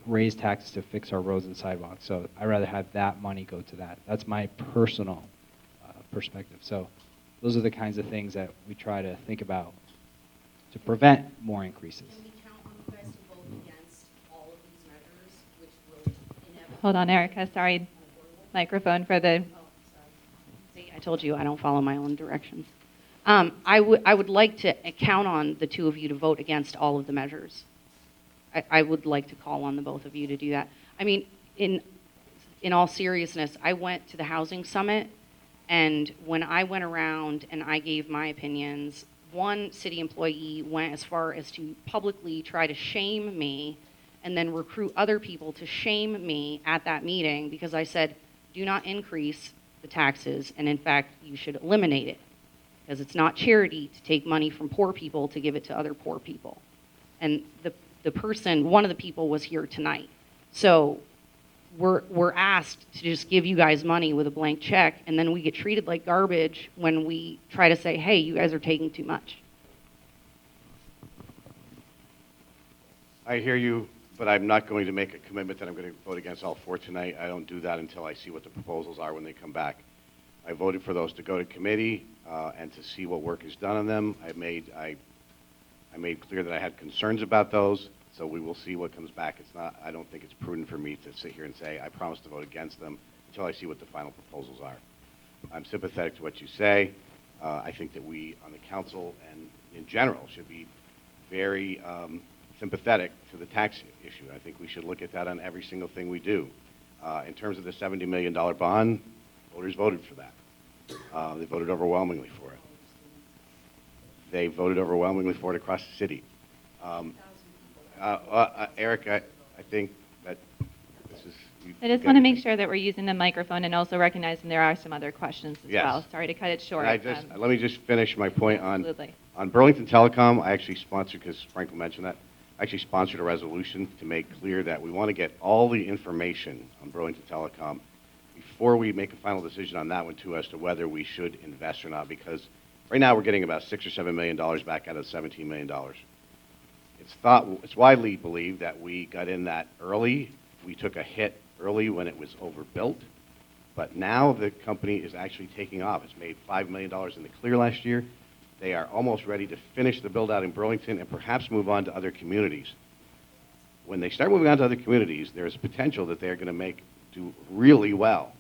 raise taxes to fix our roads and sidewalks. So I'd rather have that money go to that. That's my personal perspective. So those are the kinds of things that we try to think about to prevent more increases. Can we count on you guys to vote against all of these measures, which will inevitably... Hold on, Erica, sorry. Microphone for the... See, I told you I don't follow my own directions. I would like to count on the 2 of you to vote against all of the measures. I would like to call on the both of you to do that. I mean, in all seriousness, I went to the housing summit, and when I went around and I gave my opinions, one city employee went as far as to publicly try to shame me and then recruit other people to shame me at that meeting because I said, do not increase the taxes, and in fact, you should eliminate it because it's not charity to take money from poor people to give it to other poor people. And the person, one of the people was here tonight. So we're asked to just give you guys money with a blank check, and then we get treated like garbage when we try to say, hey, you guys are taking too much. I hear you, but I'm not going to make a commitment that I'm going to vote against all four tonight. I don't do that until I see what the proposals are when they come back. I voted for those to go to committee and to see what work is done on them. I made clear that I had concerns about those, so we will see what comes back. I don't think it's prudent for me to sit here and say I promise to vote against them until I see what the final proposals are. I'm sympathetic to what you say. I think that we on the council and in general should be very sympathetic to the tax issue. I think we should look at that on every single thing we do. In terms of the $70 million bond, voters voted for that. They voted overwhelmingly for it. They voted overwhelmingly for it across the city. Eric, I think that this is... I just want to make sure that we're using the microphone and also recognizing there are some other questions as Yes. well. Sorry to cut it short. Let me just finish my point Absolutely. on Burlington Telecom. I actually sponsored, because Franklin mentioned that, I actually sponsored a resolution to make clear that we want to get all the information on Burlington Telecom before we make a final decision on that one too as to whether we should invest or not, because right now we're getting about $6 or $7 million back out of $17 million. It's widely believed that we got in that early. We took a hit early when it was overbuilt, but now the company is actually taking off. It's made $5 million in the clear last year. They are almost ready to finish the build out in Burlington and perhaps move on to other communities. When they start moving on to other communities, there's potential that they're going to do really well.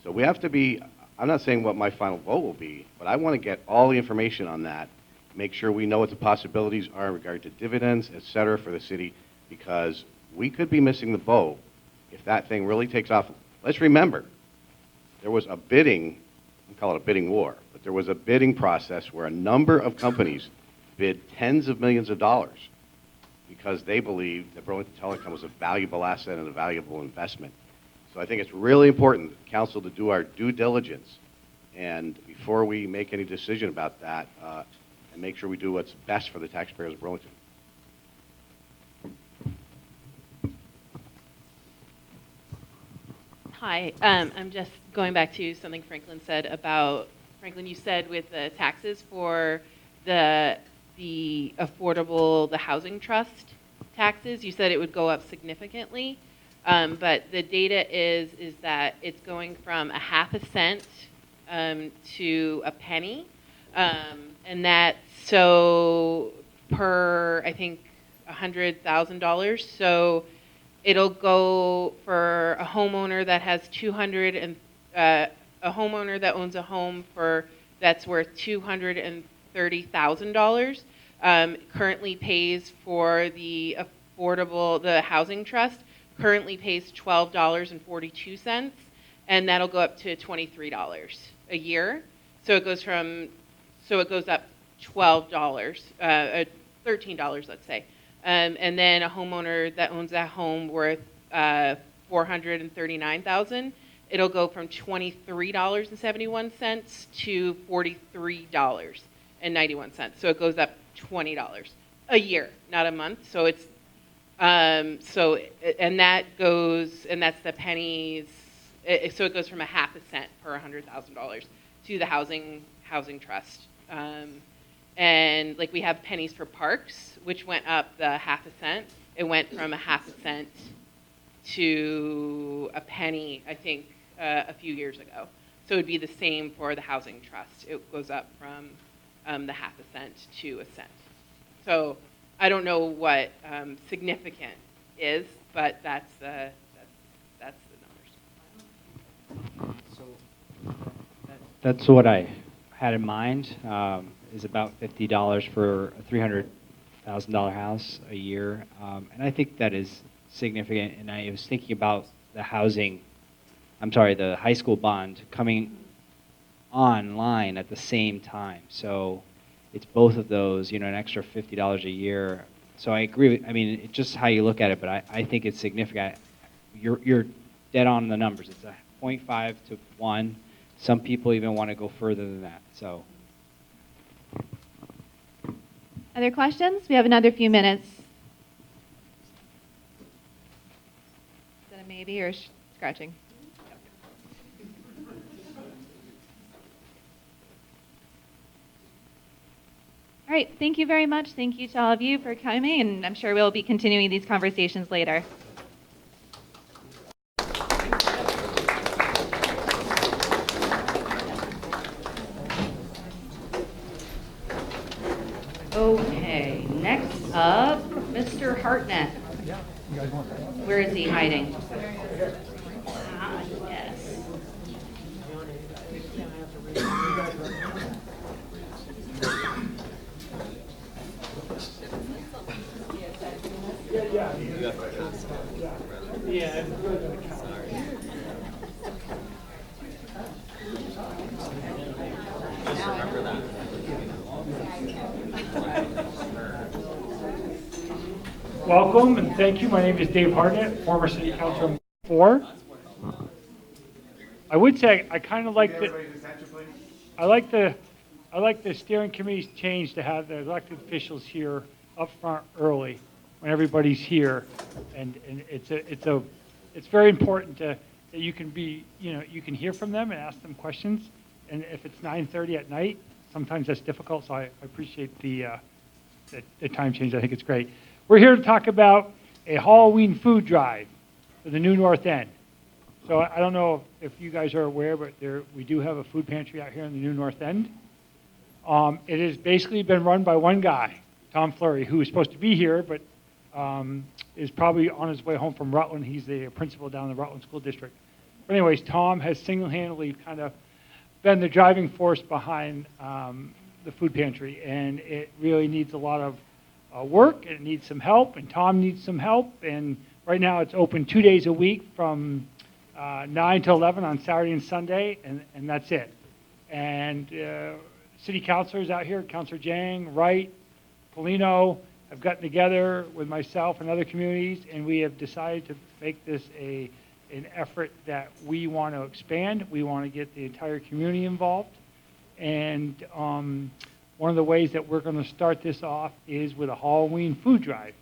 So we have to be, I'm not saying what my final vote will be, but I want to get all the information on that, make sure we know what the possibilities are in regard to dividends, et cetera, for the city, because we could be missing the boat if that thing really takes off. Let's remember, there was a bidding, we call it a bidding war, but there was a bidding process where a number of companies bid tens of millions of dollars because they believed that Burlington Telecom was a valuable asset and a valuable investment. So I think it's really important, council, to do our due diligence, and before we make any decision about that, and make sure we do what's best for the taxpayers of Burlington. Hi, I'm just going back to something Franklin said about, Franklin, you said with the taxes for the housing trust taxes, you said it would go up significantly. But the data is that it's going from a half a cent to a penny, and that's so per, I think, $100,000. So it'll go for a homeowner that has a homeowner that owns a home that's worth $230,000. Currently pays for the housing trust. Currently pays $12.42, and that'll go up to $23 a year. So it goes up $12, $13, let's say. And then a homeowner that owns that home worth $439,000, it'll go from $23.71 to $43.91. So it goes up $20 a year, not a month. So it's and that's the pennies. So it goes from a half a cent per $100,000 to the housing trust. And like we have pennies for parks, which went up the half a cent. It went from a half a cent to a penny, I think, a few years ago. So it would be the same for the housing trust. It goes up from the half a cent to a cent. So I don't know what significant is, but that's the numbers. That's what I had in mind, is about $50 for a $300,000 house a year. And I think that is significant. And I was thinking about the housing the high school bond coming online at the same time. So it's both of those, an extra $50 a year. So I agree with, it's just how you look at it, but I think it's significant. You're dead on the numbers. It's a 0.5 to 1. Some people even want to go further than that. So. Other questions? We have another few minutes. Is that a maybe or scratching? All right, thank you very much. Thank you to all of you for coming, and I'm sure we'll be continuing these conversations later. Okay, next up, Mr. Hartnett. Where is he hiding? Ah, yes. Welcome and thank you. My name is Dave Hartnett, former city councilor in 4. I would say I kind of like the steering committee's change to have the elected officials here up front early when everybody's here, and it's very important that you can be, you can hear from them and ask them questions. And if it's 9:30 at night, sometimes that's difficult. So I appreciate the time change. I think it's great. We're here to talk about a Halloween food drive for the new North End. So I don't know if you guys are aware, but we do have a food pantry out here in the new North End. It has basically been run by one guy, Tom Fleury, who is supposed to be here, but is probably on his way home from Rutland. He's the principal down in the Rutland School District. But anyways, Tom has single-handedly kind of been the driving force behind the food pantry, and it really needs a lot of work, and it needs some help, and Tom needs some help. And right now it's open 2 days a week from 9 to 11 on Saturday and Sunday, and that's it. And city councilors out here, Councilor Jang, Wright, Polino, have gotten together with myself and other communities, and we have decided to make this an effort that we want to expand. We want to get the entire community involved. And one of the ways that we're going to start this off is with a Halloween food drive.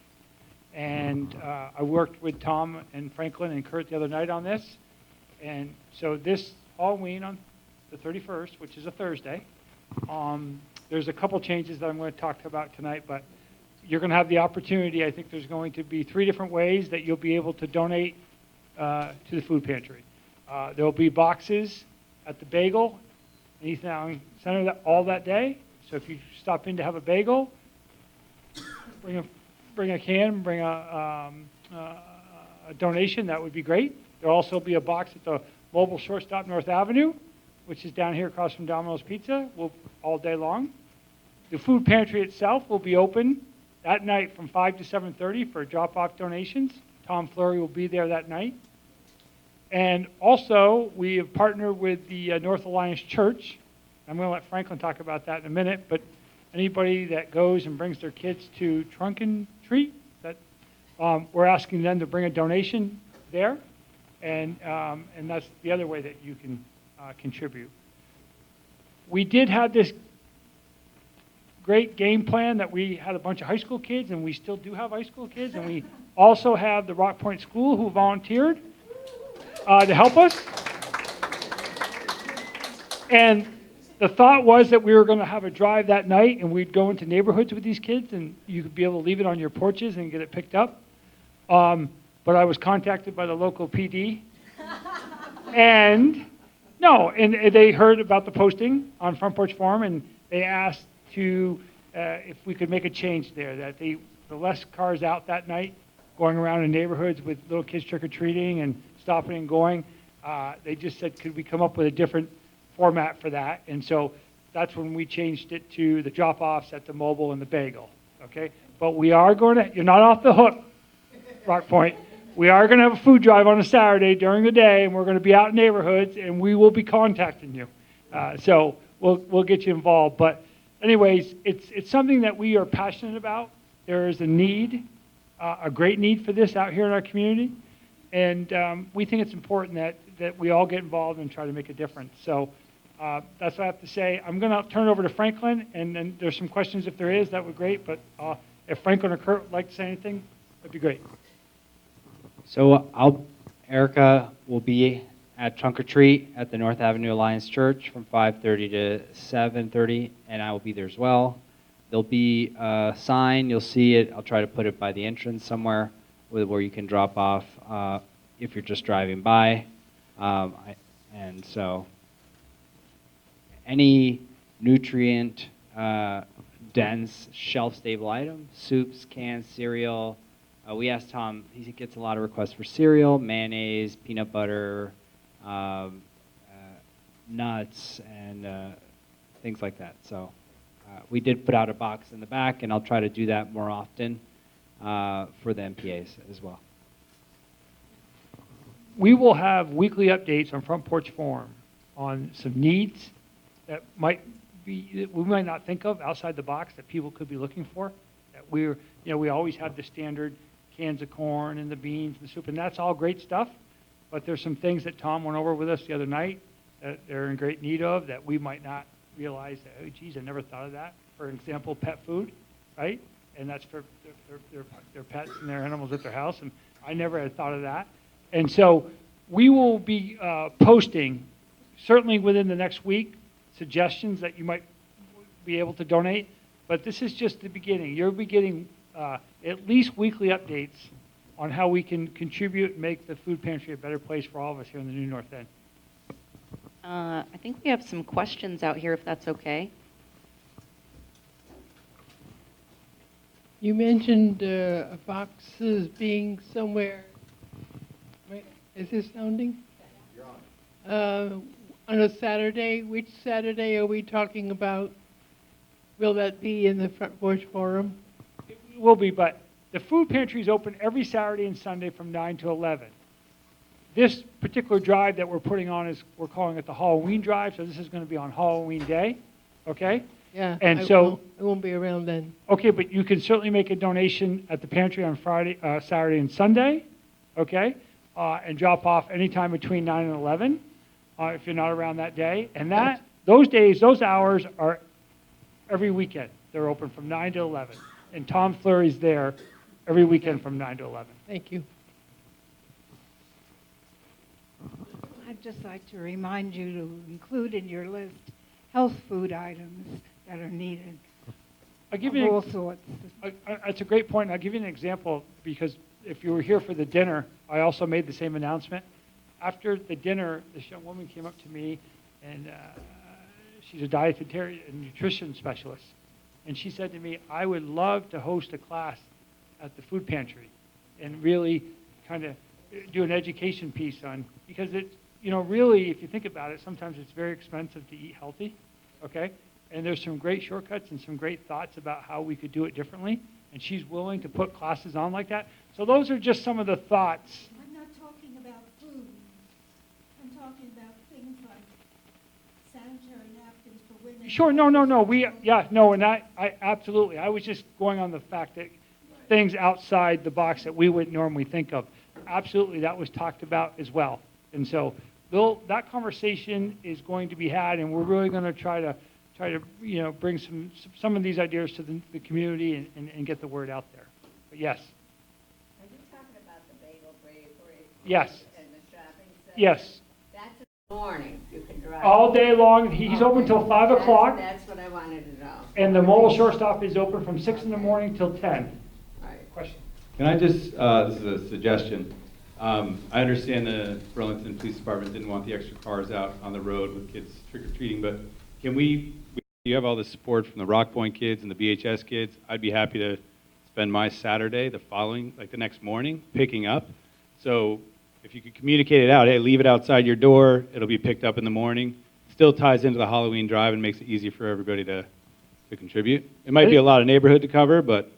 And I worked with Tom and Franklin and Kurt the other night on this. And so this Halloween on the 31st, which is a Thursday, there's a couple changes that I'm going to talk about tonight, but you're going to have the opportunity. I think there's going to be 3 different ways that you'll be able to donate to the food pantry. There will be boxes at the Bagel in East Nowling Center all that day. So if you stop in to have a bagel, bring a can, bring a donation, that would be great. There'll also be a box at the mobile shortstop North Avenue, which is down here across from Domino's Pizza, all day long. The food pantry itself will be open that night from 5 to 7:30 for drop-off donations. Tom Fleury will be there that night. And also, we have partnered with the North Alliance Church. I'm going to let Franklin talk about that in a minute, but anybody that goes and brings their kids to Trunk and Treat, we're asking them to bring a donation there, and that's the other way that you can contribute. We did have this great game plan that we had a bunch of high school kids, and we still do have high school kids, and we also have the Rock Point School who volunteered to help us. And the thought was that we were going to have a drive that night, and we'd go into neighborhoods with these kids, and you could be able to leave it on your porches and get it picked up. But I was contacted by the local PD, and they heard about the posting on Front Porch Forum, and they asked if we could make a change there, that the less cars out that night going around in neighborhoods with little kids trick-or-treating and stopping and going. They just said, could we come up with a different format for that? And so that's when we changed it to the drop-offs at the mobile and the bagel, okay? But we are going to, you're not off the hook, Rock Point. we are going to have a food drive on a Saturday during the day, and we're going to be out in neighborhoods, and we will be contacting you. So we'll get you involved. But anyways, it's something that we are passionate about. There is a need, a great need for this out here in our community, and we think it's important that we all get involved and try to make a difference. So that's what I have to say. I'm going to turn it over to Franklin, and then there's some questions if there is. That would be great. But if Franklin or Kurt would like to say anything, that'd be great. So Erica will be at Trunk or Treat at the North Avenue Alliance Church from 5:30 to 7:30, and I will be there as well. There'll be a sign. You'll see it. I'll try to put it by the entrance somewhere where you can drop off if you're just driving by. And so any nutrient dense shelf-stable items, soups, cans, cereal. We asked Tom, he gets a lot of requests for cereal, mayonnaise, peanut butter, nuts, and things like that. So we did put out a box in the back, and I'll try to do that more often for the NPAs as well. We will have weekly updates on Front Porch Forum on some needs that we might not think of outside the box that people could be looking for. That we always have the standard cans of corn and the beans and the soup, and that's all great stuff. But there's some things that Tom went over with us the other night that they're in great need of that we might not realize that, oh, geez, I never thought of that. For example, pet food, right? And that's for their pets and their animals at their house, and I never had thought of that. And so we will be posting, certainly within the next week, suggestions that you might be able to donate. But this is just the beginning. You'll be getting at least weekly updates on how we can contribute and make the food pantry a better place for all of us here in the New North End. I think we have some questions out here, if that's okay. You mentioned boxes being somewhere. Wait, is this sounding? You're on. On a Saturday. Which Saturday are we talking about? Will that be in the Front Porch Forum? It will be, but the food pantry is open every Saturday and Sunday from 9 to 11. This particular drive that we're putting on we're calling it the Halloween drive, so this is going to be on Halloween Day, okay? Yeah, and I won't be around then. Okay, but you can certainly make a donation at the pantry on Saturday and Sunday, okay? And drop off anytime between 9 and 11 if you're not around that day. And those hours are every weekend. They're open from 9 to 11. And Tom Fleury's there every weekend from 9 to 11. Thank you. I'd just like to remind you to include in your list health food items that are needed. I'll give you all sorts. That's a great point. I'll give you an example because if you were here for the dinner, I also made the same announcement. After the dinner, this young woman came up to me, and she's a dietitian and nutrition specialist. And she said to me, I would love to host a class at the food pantry and really kind of do an education piece on, because really, if you think about it, sometimes it's very expensive to eat healthy, okay? And there's some great shortcuts and some great thoughts about how we could do it differently. And she's willing to put classes on like that. So those are just some of the thoughts. I'm not talking about food. I'm talking about things like sanitary napkins for women. Sure, and I absolutely. I was just going on the fact that things outside the box that we wouldn't normally think of. Absolutely, that was talked about as well. And so that conversation is going to be had, and we're really going to try to bring some of these ideas to the community and get the word out there. But yes. Are you talking about the bagel break? Yes. And the shopping center? Yes. That's in the morning. You can drive. All day long. He's open till 5 o'clock. That's what I wanted to know. And the mobile shortstop is open from 6 in the morning till 10. Right. Question. Can I just, this is a suggestion. I understand the Burlington Police Department didn't want the extra cars out on the road with kids trick-or-treating, but can you have all the support from the Rock Point kids and the BHS kids? I'd be happy to spend my Saturday, the next morning, picking up. So if you could communicate it out, hey, leave it outside your door, it'll be picked up in the morning. Still ties into the Halloween drive and makes it easy for everybody to contribute. It might be a lot of neighborhood to cover, but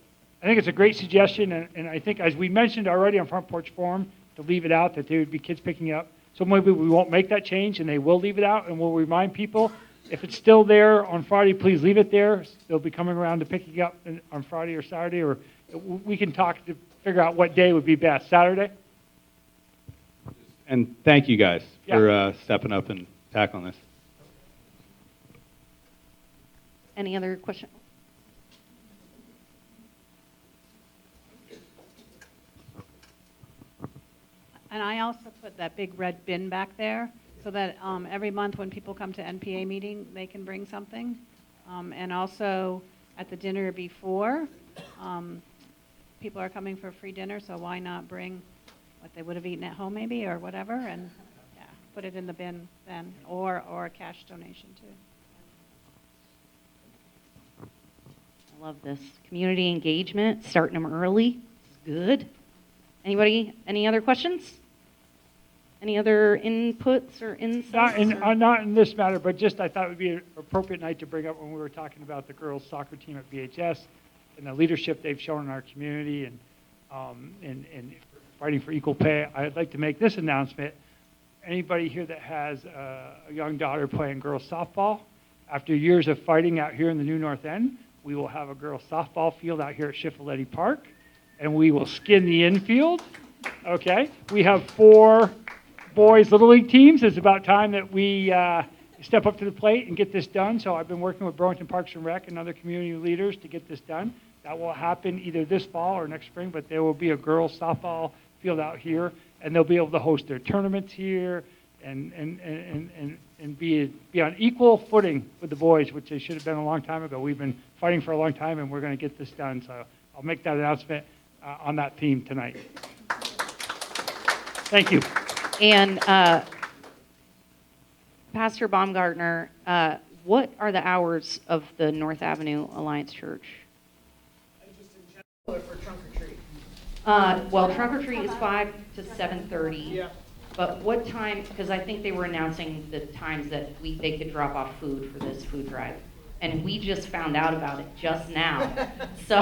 I think it's a great suggestion, and I think, as we mentioned already on Front Porch Forum, to leave it out, that there would be kids picking up. So maybe we won't make that change, and they will leave it out, and we'll remind people, if it's still there on Friday, please leave it there. They'll be coming around to picking up on Friday or Saturday, or we can talk to figure out what day would be best. Saturday? And thank you guys for stepping up and tackling this. Any other questions? And I also put that big red bin back there so that every month when people come to NPA meeting, they can bring something. And also at the dinner before, people are coming for free dinner, so why not bring what they would have eaten at home maybe or whatever, and yeah, put it in the bin then, or a cash donation too. I love this. Community engagement, starting them early. It's good. Anybody, any other questions? Any other inputs or insights? Not in this matter, but just I thought it would be an appropriate night to bring up when we were talking about the girls' soccer team at VHS and the leadership they've shown in our community and fighting for equal pay. I'd like to make this announcement. Anybody here that has a young daughter playing girls softball, after years of fighting out here in the New North End, we will have a girls softball field out here at Schiffoletti Park, and we will skin the infield. Okay, we have 4 boys Little League teams. It's about time that we step up to the plate and get this done. So I've been working with Burlington Parks and Rec and other community leaders to get this done. That will happen either this fall or next spring, but there will be a girls softball field out here, and they'll be able to host their tournaments here and be on equal footing with the boys, which they should have been a long time ago. We've been fighting for a long time, and we're going to get this done. So I'll make that announcement on that theme tonight. Thank you. And Pastor Baumgartner, what are the hours of the North Avenue Alliance Church? For trunk or treat? Well, trunk or treat is 5 to 7:30. Yeah. But what time, because I think they were announcing the times that they could drop off food for this food drive. And we just found out about it just now. So,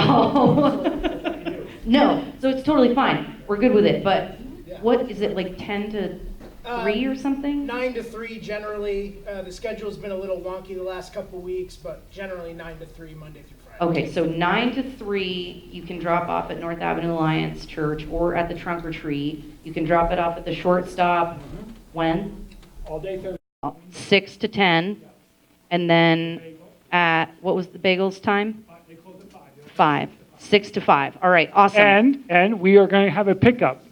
no, so it's totally fine. We're good with it. But what is it, like 10 to 3 or something? 9 to 3 generally. The schedule's been a little wonky the last couple weeks, but generally 9 to 3, Monday through Friday. Okay, so 9 to 3, you can drop off at North Avenue Alliance Church or at the trunk or treat. You can drop it off at the short stop. When? All day Thursday. 6 to 10. And then at, what was the bagels time? They close at 5. 5. 6 to 5. All right, awesome. And we are going to have a pickup.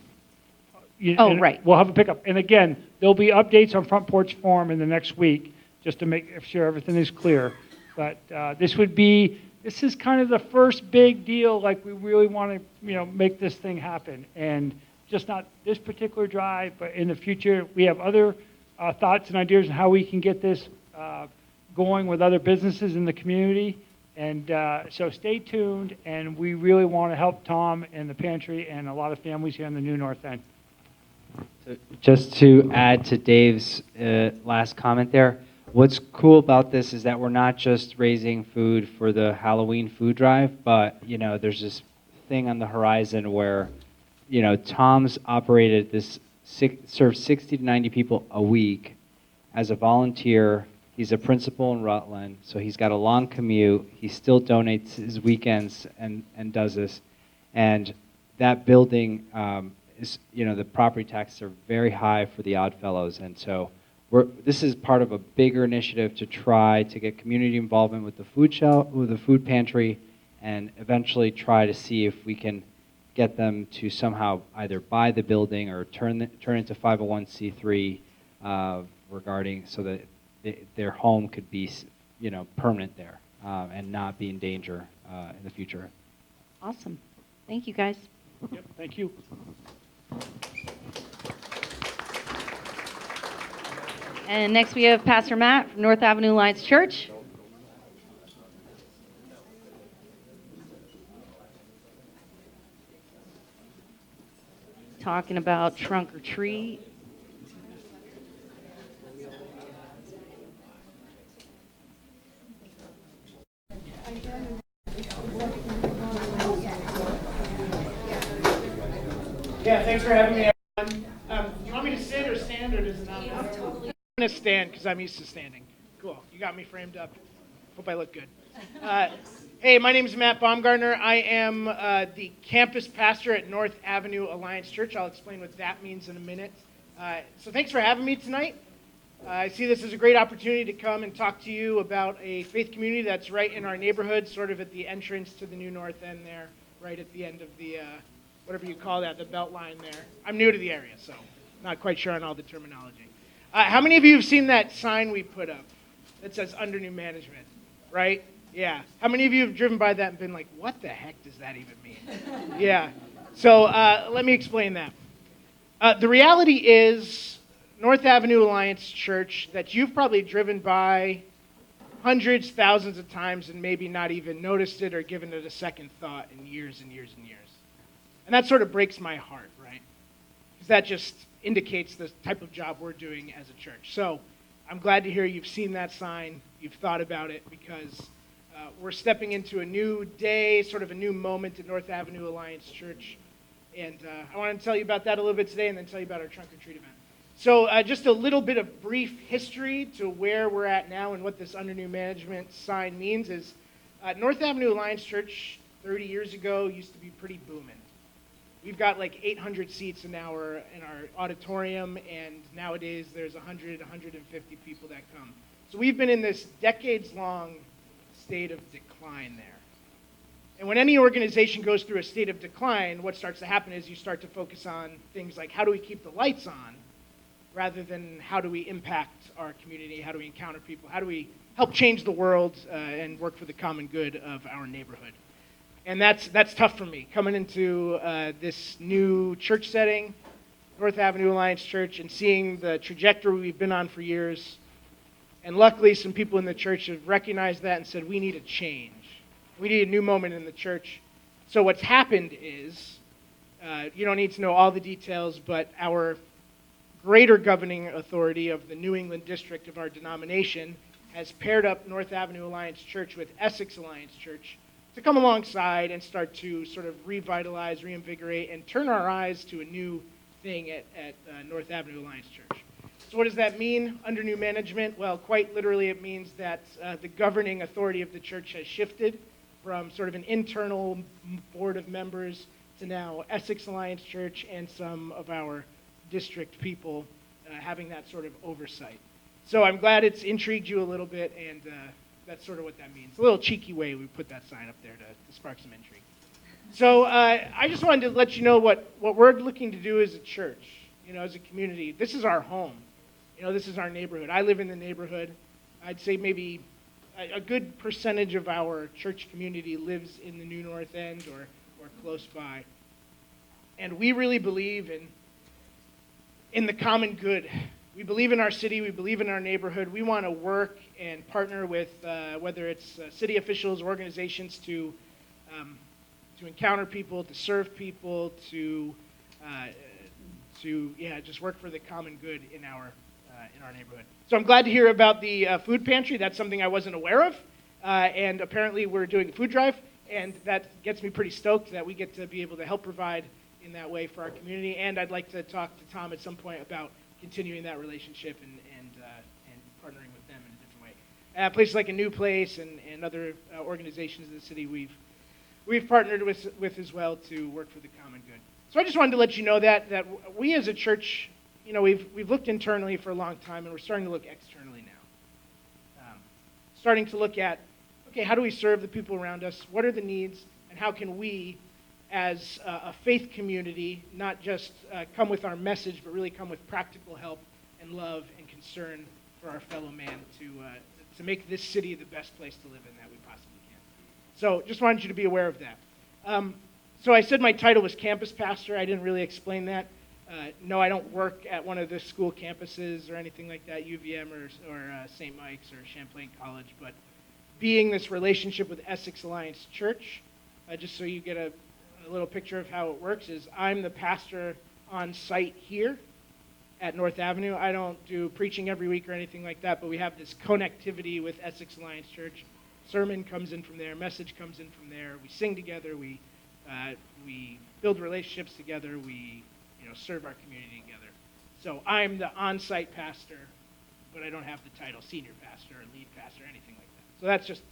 Right. We'll have a pickup. And again, there'll be updates on Front Porch Forum in the next week, just to make sure everything is clear. But this is kind of the first big deal, like we really want to, make this thing happen. And just not this particular drive, but in the future, we have other thoughts and ideas on how we can get this going with other businesses in the community. And so stay tuned, and we really want to help Tom and the pantry and a lot of families here in the New North End. So just to add to Dave's last comment there, what's cool about this is that we're not just raising food for the Halloween food drive, but there's this thing on the horizon where Tom's operated this, serves 60 to 90 people a week as a volunteer. He's a principal in Rutland, so he's got a long commute. He still donates his weekends and does this. And that building is, the property taxes are very high for the Odd Fellows. And so this is part of a bigger initiative to try to get community involvement with the with the food pantry, and eventually try to see if we can get them to somehow either buy the building or turn it into 501c3 regarding so that their home could be, permanent there and not be in danger in the future. Awesome. Thank you, guys. Yep, thank you. And next we have Pastor Matt from North Avenue Alliance Church. Talking about trunk or treat. Yeah, thanks for having me, everyone. Do you want me to sit or stand, or does it not matter? I'm going to stand because I'm used to standing. Cool. You got me framed up. Hope I look good. Hey, my name is Matt Baumgartner. I am the campus pastor at North Avenue Alliance Church. I'll explain what that means in a minute. So thanks for having me tonight. I see this as a great opportunity to come and talk to you about a faith community that's right in our neighborhood, sort of at the entrance to the new North End there, right at the end of the, whatever you call that, the belt line there. I'm new to the area, so not quite sure on all the terminology. How many of you have seen that sign we put up that says under new management, right? Yeah. How many of you have driven by that and been like, what the heck does that even mean? Yeah. So let me explain that. The reality is North Avenue Alliance Church that you've probably driven by hundreds, thousands of times and maybe not even noticed it or given it a second thought in years and years and years. And that sort of breaks my heart, right? Because that just indicates the type of job we're doing as a church. So I'm glad to hear you've seen that sign, you've thought about it, because we're stepping into a new day, sort of a new moment at North Avenue Alliance Church. And I want to tell you about that a little bit today and then tell you about our trunk or treat event. So just a little bit of brief history to where we're at now and what this under new management sign means is North Avenue Alliance Church 30 years ago used to be pretty booming. We've got like 800 seats in our auditorium, and nowadays there's 100, 150 people that come. So we've been in this decades-long state of decline there. And when any organization goes through a state of decline, what starts to happen is you start to focus on things like how do we keep the lights on, rather than how do we impact our community, how do we encounter people, how do we help change the world and work for the common good of our neighborhood. And that's tough for me, coming into this new church setting, North Avenue Alliance Church, and seeing the trajectory we've been on for years. And luckily, some people in the church have recognized that and said, we need a change. We need a new moment in the church. So what's happened is, you don't need to know all the details, but our greater governing authority of the New England district of our denomination has paired up North Avenue Alliance Church with Essex Alliance Church to come alongside and start to sort of revitalize, reinvigorate, and turn our eyes to a new thing at North Avenue Alliance Church. So what does that mean under new management? Well, quite literally it means that the governing authority of the church has shifted from sort of an internal board of members to now Essex Alliance Church and some of our district people having that sort of oversight. So I'm glad it's intrigued you a little bit, and that's sort of what that means. A little cheeky way we put that sign up there to spark some intrigue. So I just wanted to let you know what we're looking to do as a church, as a community. This is our home. This is our neighborhood. I live in the neighborhood. I'd say maybe a good percentage of our church community lives in the New North End or close by. And we really believe in the common good. We believe in our city. We believe in our neighborhood. We want to work and partner with whether it's city officials, organizations to encounter people, to serve people, to just work for the common good in our neighborhood. So I'm glad to hear about the food pantry. That's something I wasn't aware of, and apparently we're doing a food drive, and that gets me pretty stoked that we get to be able to help provide in that way for our community. And I'd like to talk to Tom at some point about continuing that relationship and partnering with them in a different way. Places like A New Place and other organizations in the city we've partnered with as well to work for the common good. So I just wanted to let you know that we as a church, we've looked internally for a long time, and we're starting to look externally now. Starting to look at, okay, how do we serve the people around us? What are the needs? And how can we, as a faith community, not just come with our message, but really come with practical help and love and concern for our fellow man to make this city the best place to live in that we possibly can. So just wanted you to be aware of that. So I said my title was campus pastor. I didn't really explain that. No, I don't work at one of the school campuses or anything like that, UVM or St. Mike's or Champlain College, but being this relationship with Essex Alliance Church, just so you get a little picture of how it works, is I'm the pastor on site here at North Avenue. I don't do preaching every week or anything like that, but we have this connectivity with Essex Alliance Church. Sermon comes in from there, message comes in from there. We sing together, we build relationships together, we serve our community together. So I'm the on-site pastor, but I don't have the title senior pastor or lead pastor or anything like that. So that's just,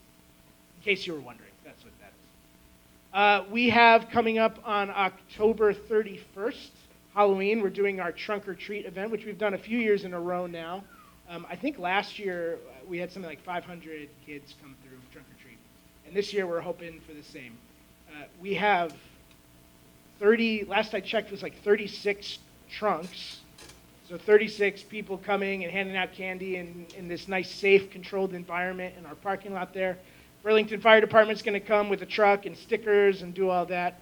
in case you were wondering, that's what that is. We have coming up on October 31st, Halloween, we're doing our trunk or treat event, which we've done a few years in a row now. I think last year we had something like 500 kids come through trunk or treat. And this year we're hoping for the same. We have 30, last I checked, it was like 36 trunks. So 36 people coming and handing out candy in this nice, safe, controlled environment in our parking lot there. Burlington Fire Department's going to come with a truck and stickers and do all that.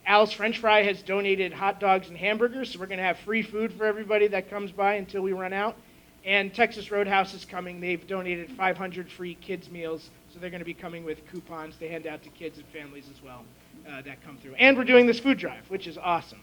Al's French Fry has donated hot dogs and hamburgers, so we're going to have free food for everybody that comes by until we run out. And Texas Roadhouse is coming. They've donated 500 free kids' meals, so they're going to be coming with coupons to hand out to kids and families as well that come through. And we're doing this food drive, which is awesome.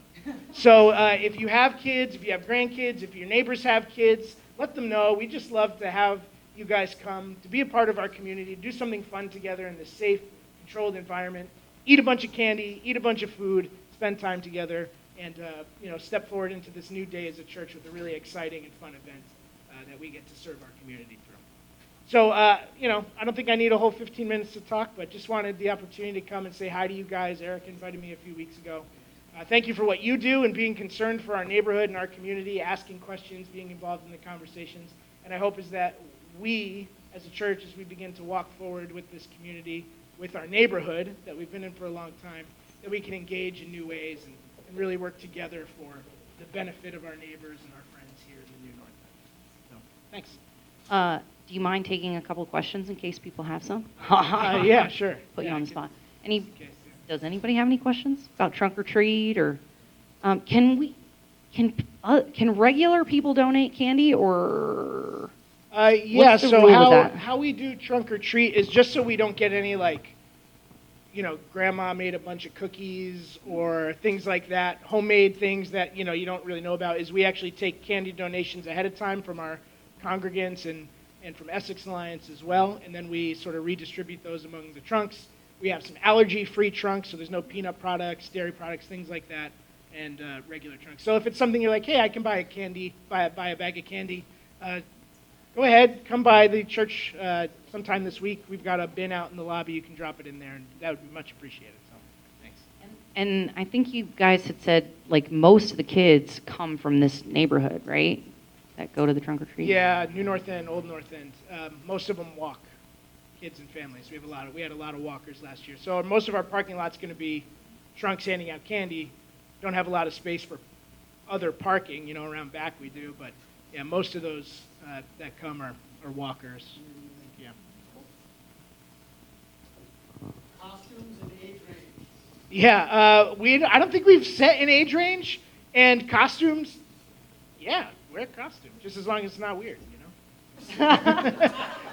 So if you have kids, if you have grandkids, if your neighbors have kids, let them know. We just love to have you guys come to be a part of our community, do something fun together in this safe, controlled environment, eat a bunch of candy, eat a bunch of food, spend time together, and step forward into this new day as a church with a really exciting and fun event that we get to serve our community through. So, I don't think I need a whole 15 minutes to talk, but just wanted the opportunity to come and say hi to you guys. Eric invited me a few weeks ago. Thank you for what you do and being concerned for our neighborhood and our community, asking questions, being involved in the conversations. And I hope is that we, as a church, as we begin to walk forward with this community, with our neighborhood that we've been in for a long time, that we can engage in new ways and really work together for the benefit of our neighbors and our friends here in the New North End. So, thanks. Do you mind taking a couple questions in case people have some? Yeah, sure. Put you on the spot. Does anybody have any questions about trunk or treat, or can regular people donate candy, or Yeah, what's the so rule with that? how we do trunk or treat is just so we don't get any grandma made a bunch of cookies or things like that, homemade things that you don't really know about, is we actually take candy donations ahead of time from our congregants and from Essex Alliance as well, and then we sort of redistribute those among the trunks. We have some allergy-free trunks, so there's no peanut products, dairy products, things like that, and regular trunks. So if it's something you're like, hey, I can buy a bag of candy, go ahead, come by the church sometime this week. We've got a bin out in the lobby. You can drop it in there, and that would be much appreciated. So, thanks. And I think you guys had said, most of the kids come from this neighborhood, right? That go to the trunk or treat? Yeah, New North End, Old North End. Most of them walk, kids and families. We had a lot of walkers last year. So most of our parking lot's going to be trunks handing out candy. Don't have a lot of space for other parking, around back we do, but yeah, most of those that come are walkers. Yeah. Costumes and age range. Yeah, I don't think we've set an age range, and costumes, yeah, wear a costume, just as long as it's not weird,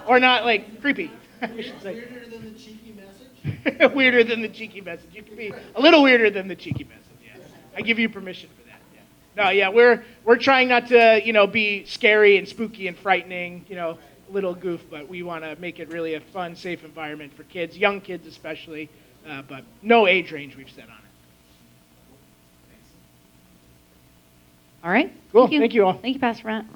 or not creepy. I should say. Weirder than the cheeky message? Weirder than the cheeky message. You can be a little weirder than the cheeky message. Yeah, I give you permission for that. Yeah. No, yeah, we're trying not to be scary and spooky and frightening. A little goof, but we want to make it really a fun, safe environment for kids, young kids especially. But no age range we've set on it. All right. Cool. Thank you all. Thank you, Pastor Brent.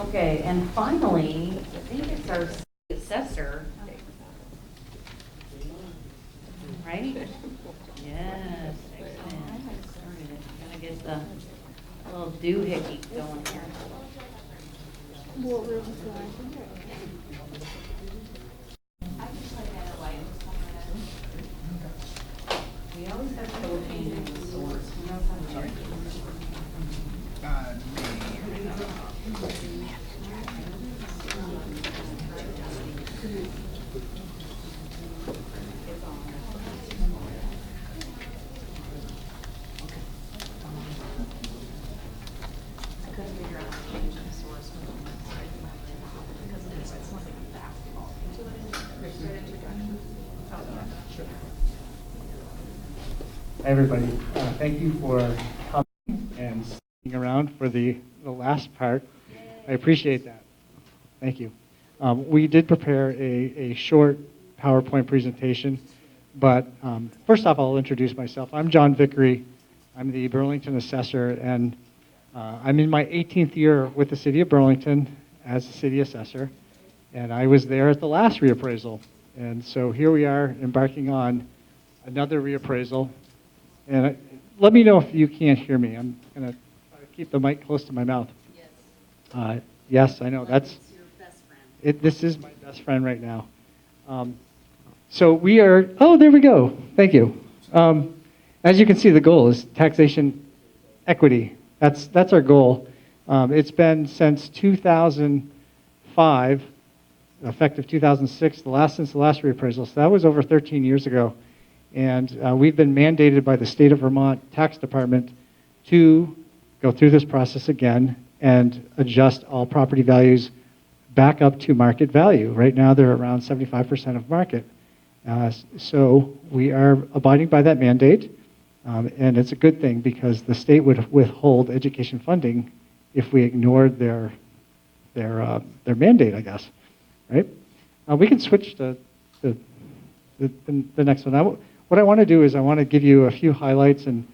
Okay, and finally, I think it's our assessor. Right? Yes, excellent. Gotta get the little doohickey going here. We always have trouble changing the source. Who knows how to change it? Hi, everybody. Thank you for coming and sticking around for the last part. I appreciate that. Thank you. We did prepare a short PowerPoint presentation But first off, I'll introduce myself. I'm John Vickery. I'm the Burlington assessor, and I'm in my 18th year with the city of Burlington as the city assessor, and I was there at the last reappraisal. And so here we are embarking on another reappraisal. And let me know if you can't hear me. I'm going to keep the mic close to my mouth. Yes, I know. That's your best friend. This is my best friend right now. So we are, oh, there we go. Thank you. As you can see, the goal is taxation equity. That's our goal. It's been since 2005, effective 2006, since the last reappraisal. So that was over 13 years ago. And we've been mandated by the state of Vermont Tax Department to go through this process again and adjust all property values back up to market value. Right now, they're around 75% of market. So we are abiding by that mandate, and it's a good thing because the state would withhold education funding if we ignored their mandate, I guess, right? We can switch to the next one. What I want to do is I want to give you a few highlights and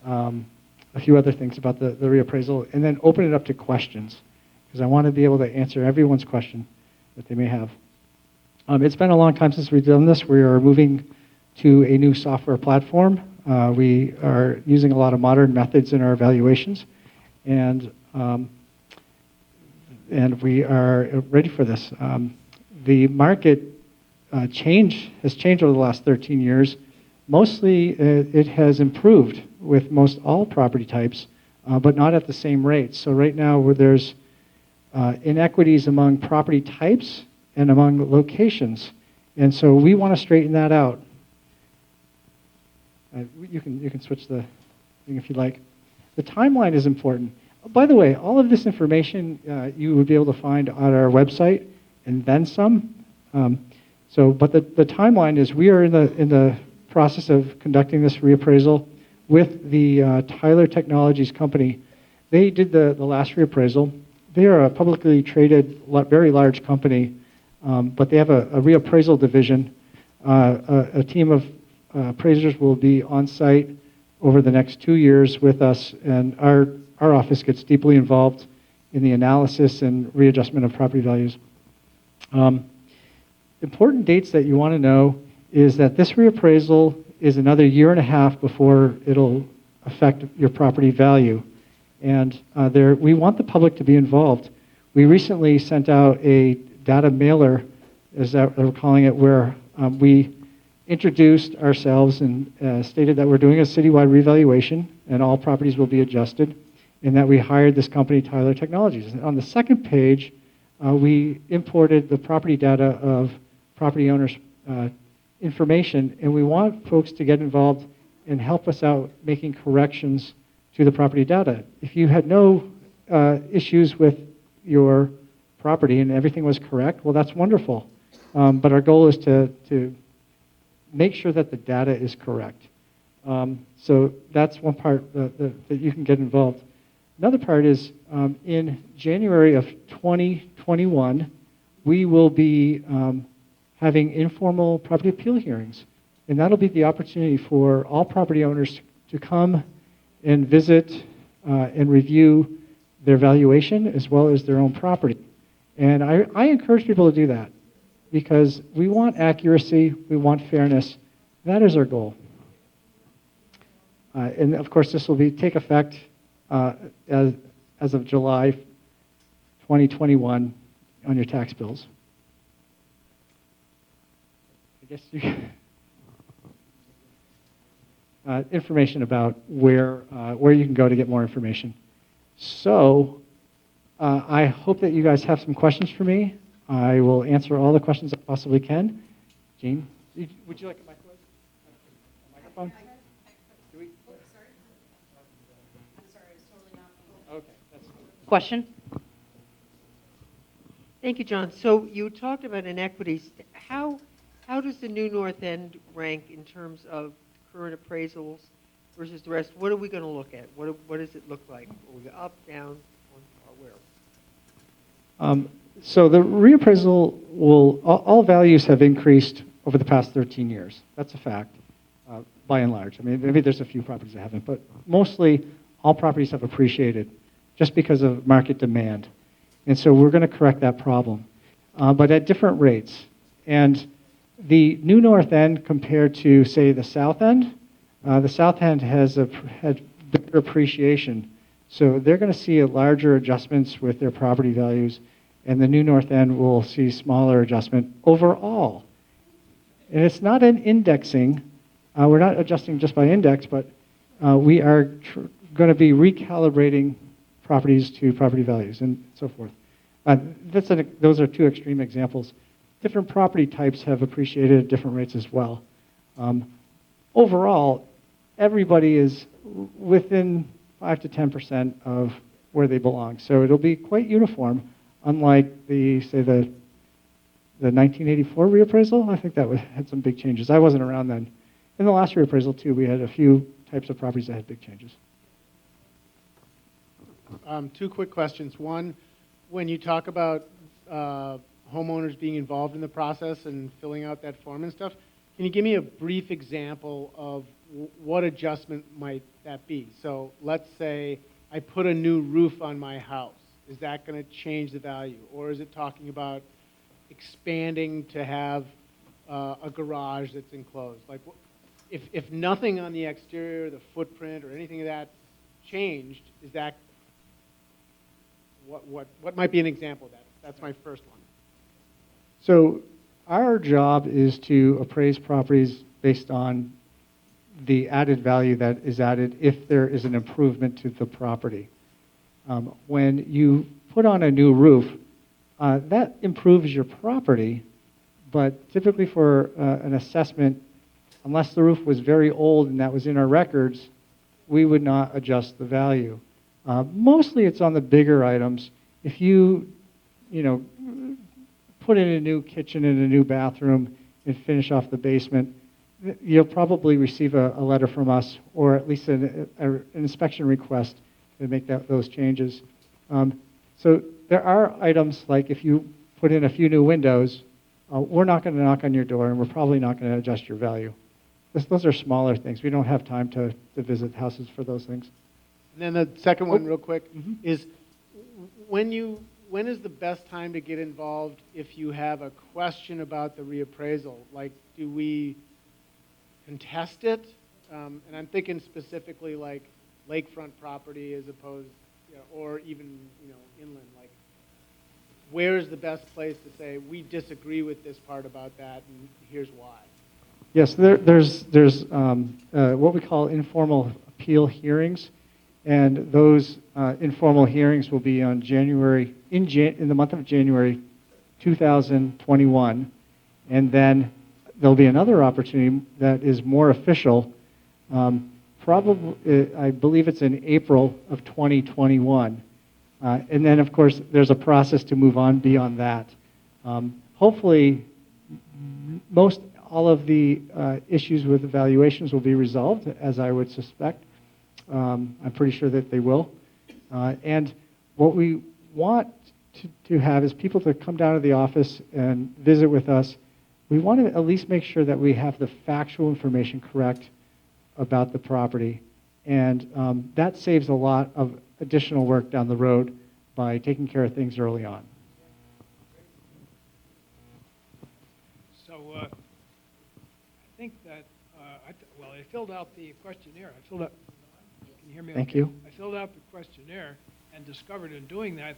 a few other things about the reappraisal, and then open it up to questions, because I want to be able to answer everyone's question that they may have. It's been a long time since we've done this. We are moving to a new software platform. We are using a lot of modern methods in our evaluations, and we are ready for this. The market has changed over the last 13 years. Mostly, it has improved with most all property types, but not at the same rate. So right now, where there's inequities among property types and among locations, and so we want to straighten that out. You can switch the thing if you like. The timeline is important. By the way, all of this information you would be able to find on our website, and then some. But the timeline is we are in the process of conducting this reappraisal with the Tyler Technologies company. They did the last reappraisal. They are a publicly traded, very large company, but they have a reappraisal division. A team of appraisers will be on site over the next 2 years with us, and our office gets deeply involved in the analysis and readjustment of property values. Important dates that you want to know is that this reappraisal is another 1.5 years before it'll affect your property value. And we want the public to be involved. We recently sent out a data mailer, as we're calling it, where we introduced ourselves and stated that we're doing a citywide revaluation and all properties will be adjusted, and that we hired this company, Tyler Technologies. And on the second page, we imported the property data of property owners' information, and we want folks to get involved and help us out making corrections to the property data. If you had no issues with your property and everything was correct, well, that's wonderful. But our goal is to make sure that the data is correct. So that's one part that you can get involved. Another part is in January of 2021, we will be having informal property appeal hearings. And that'll be the opportunity for all property owners to come and visit and review their valuation as well as their own property. And I encourage people to do that because we want accuracy, we want fairness. That is our goal. And of course, this will take effect as of July 2021 on your tax bills. I guess you information about where you can go to get more information. So I hope that you guys have some questions for me. I will answer all the questions I possibly can. Jean, would you like a microphone? Question? Thank you, John. So you talked about inequities. How does the new North End rank in terms of current appraisals versus the rest? What are we going to look at? What does it look like? Are we up, down, or where? So the reappraisal all values have increased over the past 13 years. That's a fact, by and large. I mean, maybe there's a few properties that haven't, but mostly all properties have appreciated just because of market demand. And so we're going to correct that problem, but at different rates. And the new North End compared to, say, the South End, the South End had bigger appreciation. So they're going to see larger adjustments with their property values, and the new North End will see smaller adjustment overall. And it's not an indexing. We're not adjusting just by index, but we are going to be recalibrating properties to property values and so forth. Those are two extreme examples. Different property types have appreciated at different rates as well. Overall, everybody is within 5 to 10% of where they belong. So it'll be quite uniform, unlike the 1984 reappraisal. I think that had some big changes. I wasn't around then. In the last reappraisal, too, we had a few types of properties that had big changes. Two quick questions. One, when you talk about homeowners being involved in the process and filling out that form and stuff, can you give me a brief example of what adjustment might that be? So let's say I put a new roof on my house. Is that going to change the value? Or is it talking about expanding to have a garage that's enclosed? Like, if nothing on the exterior, the footprint, or anything of that changed, is that what might be an example of that? That's my first one. So our job is to appraise properties based on the added value that is added if there is an improvement to the property. When you put on a new roof, that improves your property, but typically for an assessment, unless the roof was very old and that was in our records, we would not adjust the value. Mostly it's on the bigger items. If you put in a new kitchen and a new bathroom and finish off the basement, you'll probably receive a letter from us, or at least an inspection request to make those changes. So there are items like if you put in a few new windows, we're not going to knock on your door, and we're probably not going to adjust your value. Those are smaller things. We don't have time to visit houses for those things. And then the second one, real quick, is when is the best time to get involved if you have a question about the reappraisal? Like, do we contest it? And I'm thinking specifically like lakefront property as opposed, or even inland. Like, where is the best place to say we disagree with this part about that, and here's why? Yes, there's what we call informal appeal hearings, and those informal hearings will be on in the month of January 2021, and then there'll be another opportunity that is more official. Probably, I believe it's in April of 2021, and then of course there's a process to move on beyond that. Hopefully, all of the issues with evaluations will be resolved, as I would suspect. I'm pretty sure that they will. And what we want to have is people to come down to the office and visit with us. We want to at least make sure that we have the factual information correct about the property. And that saves a lot of additional work down the road by taking care of things early on. So I think that, I filled out the questionnaire. Can you hear me? Thank okay? you. I filled out the questionnaire and discovered in doing that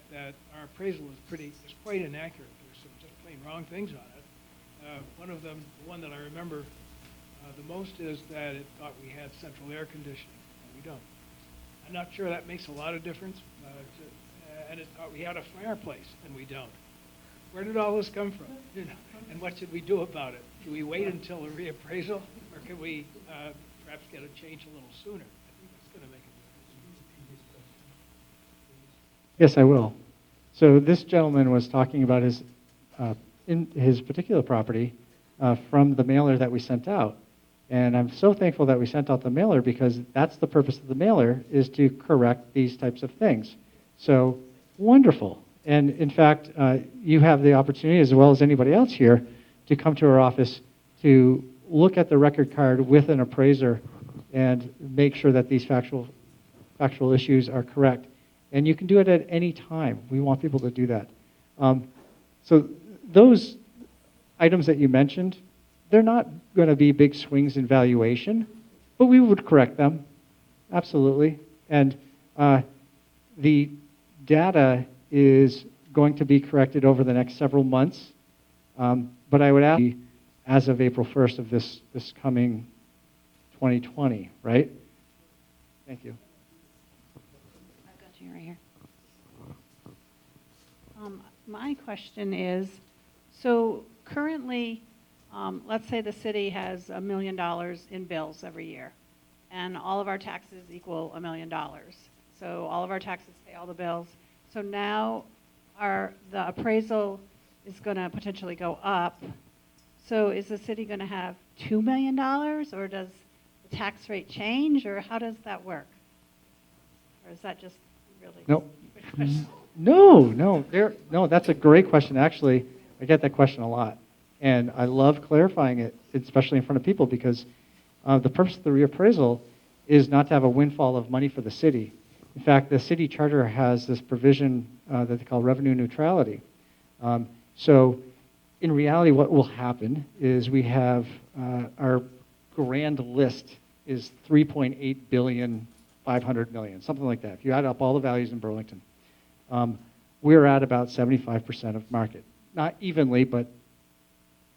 our appraisal is quite inaccurate. There's some just plain wrong things on it. One of them, the one that I remember the most, is that it thought we had central air conditioning, and we don't. I'm not sure that makes a lot of difference, and it thought we had a fireplace, and we don't. Where did all this come from? And what should we do about it? Do we wait until a reappraisal, or can we perhaps get it changed a little sooner? I think that's going to make a difference. Yes, I will. So this gentleman was talking about in his particular property from the mailer that we sent out. And I'm so thankful that we sent out the mailer, because that's the purpose of the mailer, is to correct these types of things. So wonderful. And in fact, you have the opportunity, as well as anybody else here, to come to our office to look at the record card with an appraiser and make sure that these factual issues are correct. And you can do it at any time. We want people to do that. So those items that you mentioned, they're not going to be big swings in valuation, but we would correct them, absolutely. And the data is going to be corrected over the next several months. But I would ask you, as of April 1st of this coming 2020, right? Thank you. I've got you right here. My question is, so currently, let's say the city has $1 million in bills every year, and all of our taxes equal $1 million. So all of our taxes pay all the bills. So now the appraisal is going to potentially go up. So is the city going to have $2 million, or does the tax rate change, or how does that work? Or is that just really? Nope. No, that's a great question. Actually, I get that question a lot. And I love clarifying it, especially in front of people, because the purpose of the reappraisal is not to have a windfall of money for the city. In fact, the city charter has this provision that they call revenue neutrality. So in reality, what will happen is we have our grand list is 3.8 billion, 500 million, something like that. If you add up all the values in Burlington, we're at about 75% of market. Not evenly, but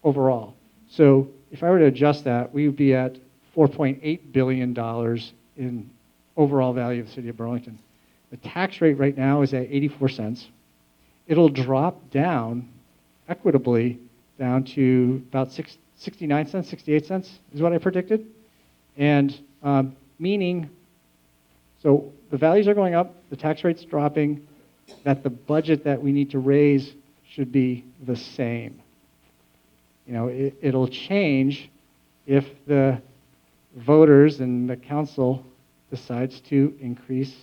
overall. So if I were to adjust that, we would be at $4.8 billion in overall value of the city of Burlington. The tax rate right now is at 84 cents. It'll drop down equitably down to about 69 cents, 68 cents is what I predicted. And meaning, so the values are going up, the tax rate's dropping, that the budget that we need to raise should be the same. You know, it'll change if the voters and the council decides to increase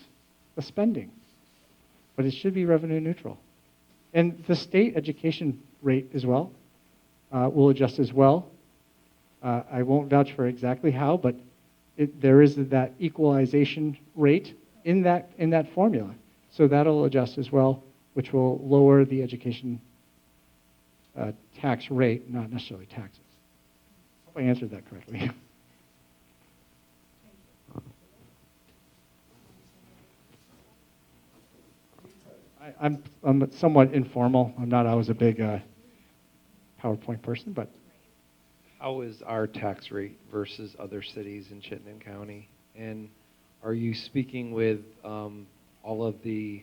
the spending. But it should be revenue neutral. And the state education rate as well will adjust as well. I won't vouch for exactly how, but there is that equalization rate in that formula. So that'll adjust as well, which will lower the education tax rate, not necessarily taxes. Hope I answered that correctly. I'm somewhat informal. I'm not always a big PowerPoint person, but. How is our tax rate versus other cities in Chittenden County? And are you speaking with all of the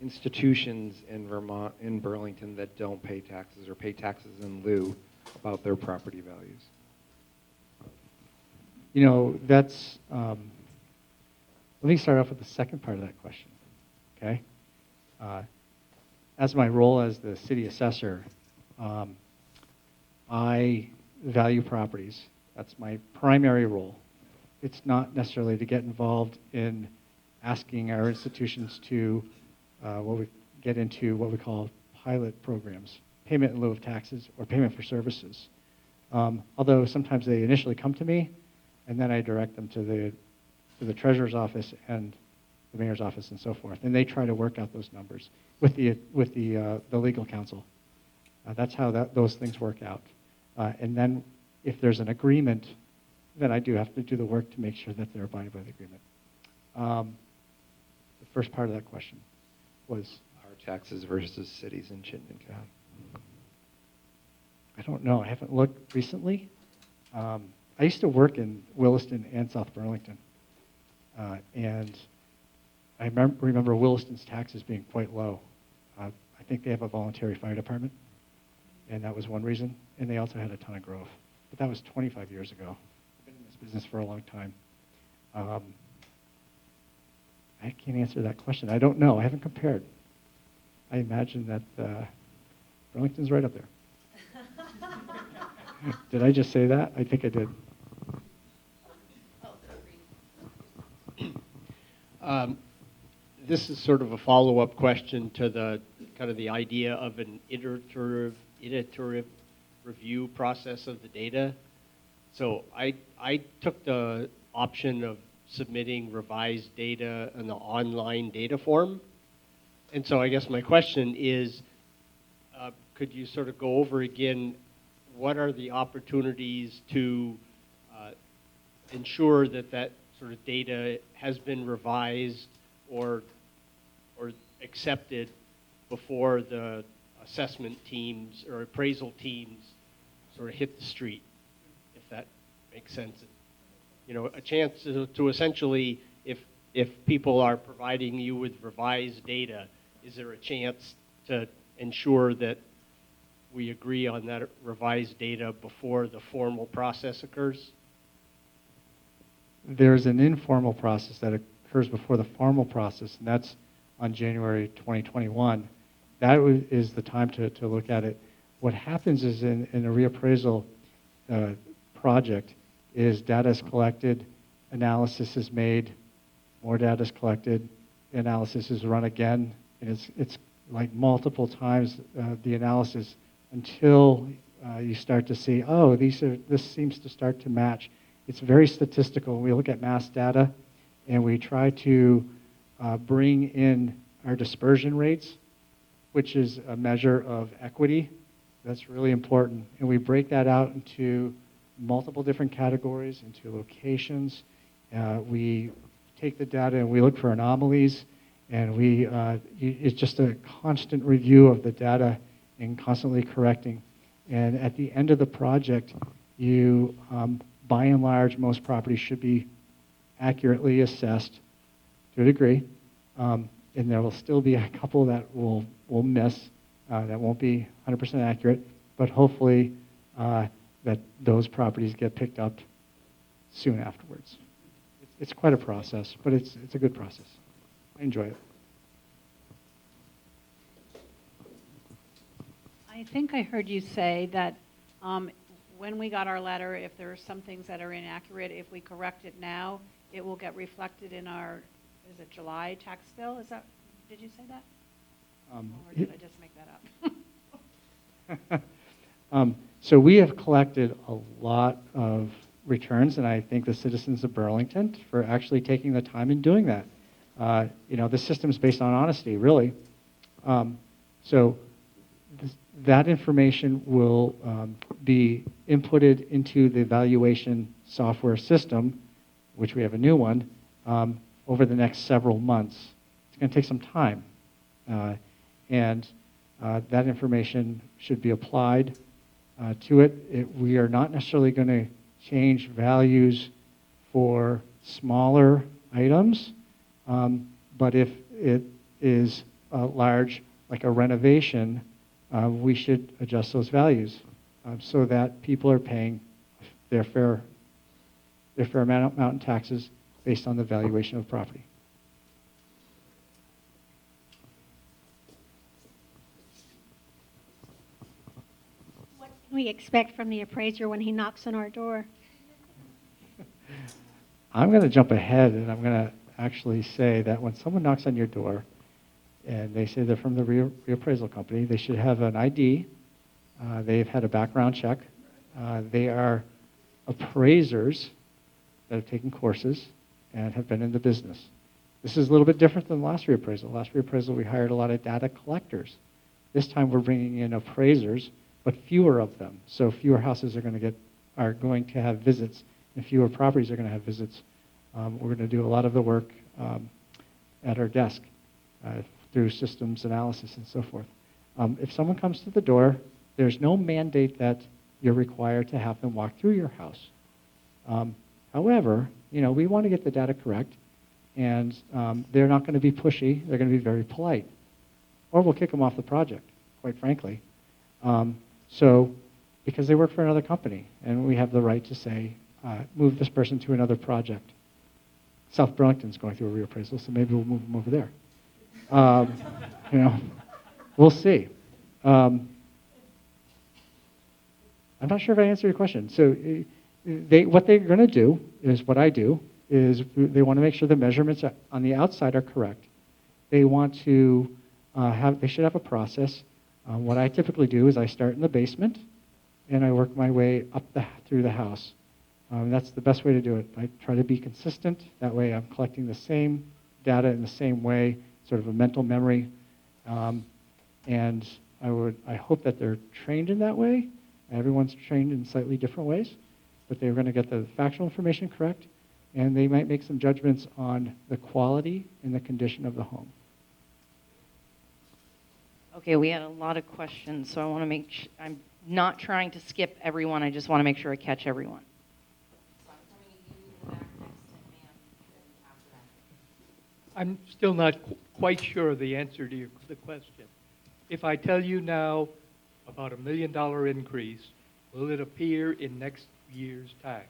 institutions in Vermont, in Burlington, that don't pay taxes or pay taxes in lieu about their property values? You know, that's, let me start off with the second part of that question, okay? As my role as the city assessor, I value properties. That's my primary role. It's not necessarily to get involved in asking our institutions to what we call pilot programs, payment in lieu of taxes or payment for services. Although sometimes they initially come to me, and then I direct them to the treasurer's office and the mayor's office and so forth, and they try to work out those numbers with the legal counsel. That's how those things work out. And then if there's an agreement, then I do have to do the work to make sure that they're abiding by the agreement. The first part of that question was? Our taxes versus cities in Chittenden County. I don't know. I haven't looked recently. I used to work in Williston and South Burlington. And I remember Williston's taxes being quite low. I think they have a voluntary fire department, and that was one reason. And they also had a ton of growth. But that was 25 years ago. I've been in this business for a long time. I can't answer that question. I don't know. I haven't compared. I imagine that Burlington's right up there. Did I just say that? I think I did. This is sort of a follow-up question to the kind of the idea of an iterative review process of the data. So I took the option of submitting revised data in the online data form. And so I guess my question is, could you sort of go over again, what are the opportunities to ensure that that sort of data has been revised or accepted before the assessment teams or appraisal teams sort of hit the street, if that makes sense? You know, a chance to essentially, if people are providing you with revised data, is there a chance to ensure that we agree on that revised data before the formal process occurs? There's an informal process that occurs before the formal process, and that's on January 2021. That is the time to look at it. What happens is in a reappraisal project is data is collected, analysis is made, more data is collected, analysis is run again, and it's like multiple times the analysis until you start to see, oh, this seems to start to match. It's very statistical. We look at mass data, and we try to bring in our dispersion rates, which is a measure of equity. That's really important. And we break that out into multiple different categories, into locations. We take the data and we look for anomalies, and it's just a constant review of the data and constantly correcting. And at the end of the project, you, by and large, most properties should be accurately assessed to a degree. And there will still be a couple that will miss, that won't be 100% accurate, but hopefully that those properties get picked up soon afterwards. It's quite a process, but it's a good process. I enjoy it. I think I heard you say that when we got our letter, if there are some things that are inaccurate, if we correct it now, it will get reflected in our, is it July tax bill? Is that, did you say that? Or did I just make that up? So we have collected a lot of returns, and I thank the citizens of Burlington for actually taking the time and doing that. You know, this system is based on honesty, really. So that information will be inputted into the evaluation software system, which we have a new one, over the next several months. It's going to take some time. And that information should be applied to it. We are not necessarily going to change values for smaller items, but if it is large, like a renovation, we should adjust those values so that people are paying their fair amount in taxes based on the valuation of property. What can we expect from the appraiser when he knocks on our door? I'm going to jump ahead, and I'm going to actually say that when someone knocks on your door and they say they're from the reappraisal company, they should have an ID. They've had a background check. They are appraisers that have taken courses and have been in the business. This is a little bit different than last reappraisal. Last reappraisal, we hired a lot of data collectors. This time, we're bringing in appraisers, but fewer of them. So fewer houses are going to have visits, and fewer properties are going to have visits. We're going to do a lot of the work at our desk through systems analysis and so forth. If someone comes to the door, there's no mandate that you're required to have them walk through your house. However, you know, we want to get the data correct, and they're not going to be pushy. They're going to be very polite, or we'll kick them off the project, quite frankly. Because they work for another company, and we have the right to say, move this person to another project. South Burlington's going through a reappraisal, so maybe we'll move them over there. You know, we'll see. I'm not sure if I answered your question. So what they're going to do is what I do, is they want to make sure the measurements on the outside are correct. They want to they should have a process. What I typically do is I start in the basement, and I work my way up through the house. That's the best way to do it. I try to be consistent. That way I'm collecting the same data in the same way, sort of a mental memory. And I hope that they're trained in that way. Everyone's trained in slightly different ways, but they're going to get the factual information correct, and they might make some judgments on the quality and the condition of the home. Okay, we had a lot of questions, so I want to make I'm not trying to skip everyone. I just want to make sure I catch everyone. I'm still not quite sure of the answer to the question. If I tell you now about $1 million increase, will it appear in next year's tax?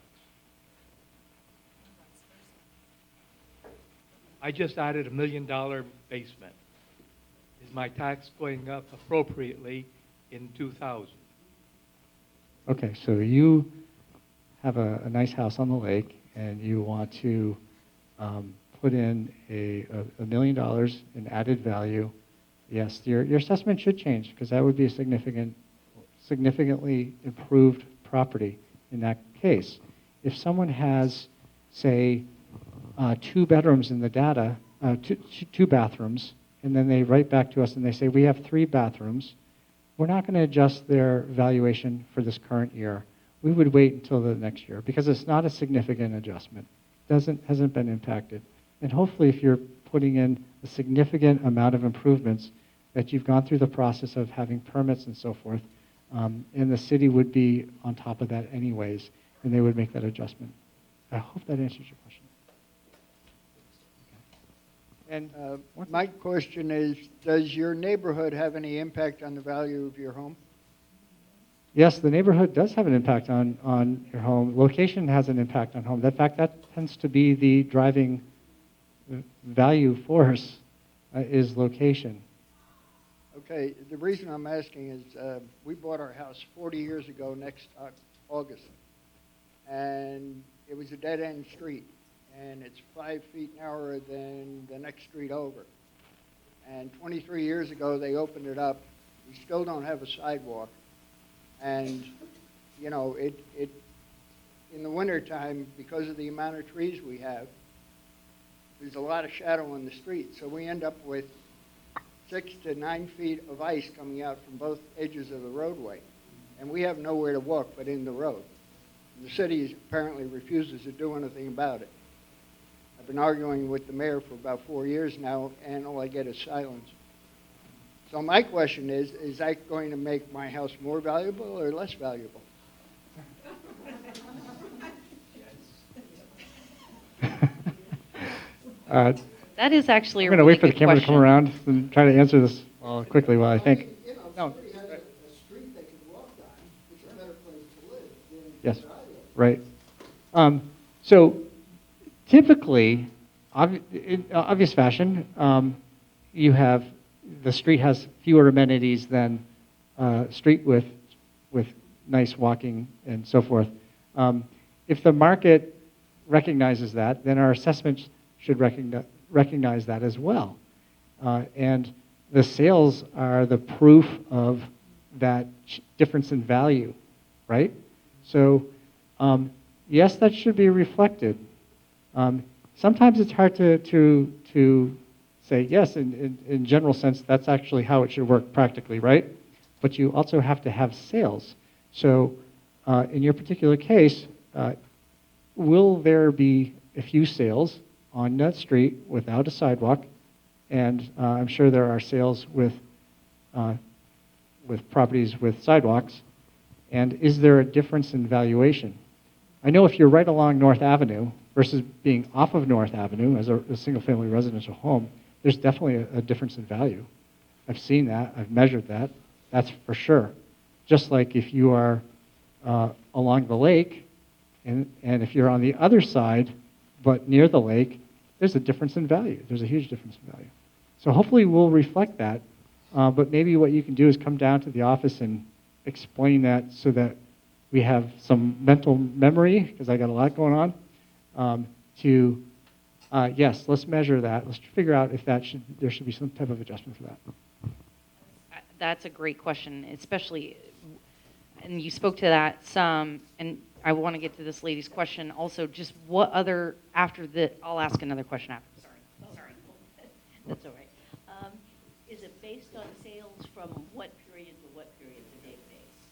I just added $1 million basement. Is my tax going up appropriately in 2000? Okay, so you have a nice house on the lake, and you want to put in $1 million in added value. Yes, your assessment should change, because that would be a significantly improved property in that case. If someone has, say, 2 bedrooms in the data, two bathrooms, and then they write back to us and they say, we have 3 bathrooms, we're not going to adjust their valuation for this current year. We would wait until the next year, because it's not a significant adjustment. Hasn't been impacted. And hopefully, if you're putting in a significant amount of improvements, that you've gone through the process of having permits and so forth, and the city would be on top of that anyways, and they would make that adjustment. I hope that answers your question. And my question is, does your neighborhood have any impact on the value of your home? Yes, the neighborhood does have an impact on your home. Location has an impact on home. In fact, that tends to be the driving value force, is location. Okay, the reason I'm asking is we bought our house 40 years ago next August, and it was a dead-end street, and it's 5 feet narrower than the next street over. And 23 years ago, they opened it up. We still don't have a sidewalk, and you know, it in the wintertime, because of the amount of trees we have, there's a lot of shadow on the street, so we end up with 6 to 9 feet of ice coming out from both edges of the roadway. And we have nowhere to walk but in the road. And the city apparently refuses to do anything about it. I've been arguing with the mayor for about 4 years now, and all I get is silence. So my question is that going to make my house more valuable or less valuable? That is actually I'm a going to really wait for the good camera question. to come around and try to answer this quickly while I think. No. A street they can walk on, it's a better place to live than Yes, where I live. right. So typically, in obvious fashion, you have, the street has fewer amenities than street with nice walking and so forth. If the market recognizes that, then our assessments should recognize that as well. And the sales are the proof of that difference in value, right? So yes, that should be reflected. Sometimes it's hard to say, yes, in general sense, that's actually how it should work practically, right? But you also have to have sales. So in your particular case, will there be a few sales on that street without a sidewalk? And I'm sure there are sales with properties with sidewalks. And is there a difference in valuation? I know if you're right along North Avenue versus being off of North Avenue as a single-family residential home, there's definitely a difference in value. I've seen that. I've measured that. That's for sure. Just like if you are along the lake, and if you're on the other side, but near the lake, there's a difference in value. There's a huge difference in value. So hopefully we'll reflect that, but maybe what you can do is come down to the office and explain that so that we have some mental memory, because I got a lot going on, yes, let's measure that. Let's figure out if there should be some type of adjustment for that. That's a great question, especially, and you spoke to that some, and I want to get to this lady's question also, just what other, after the, I'll ask another question after, sorry. That's all right. Is it based on sales from what period to what period in the database?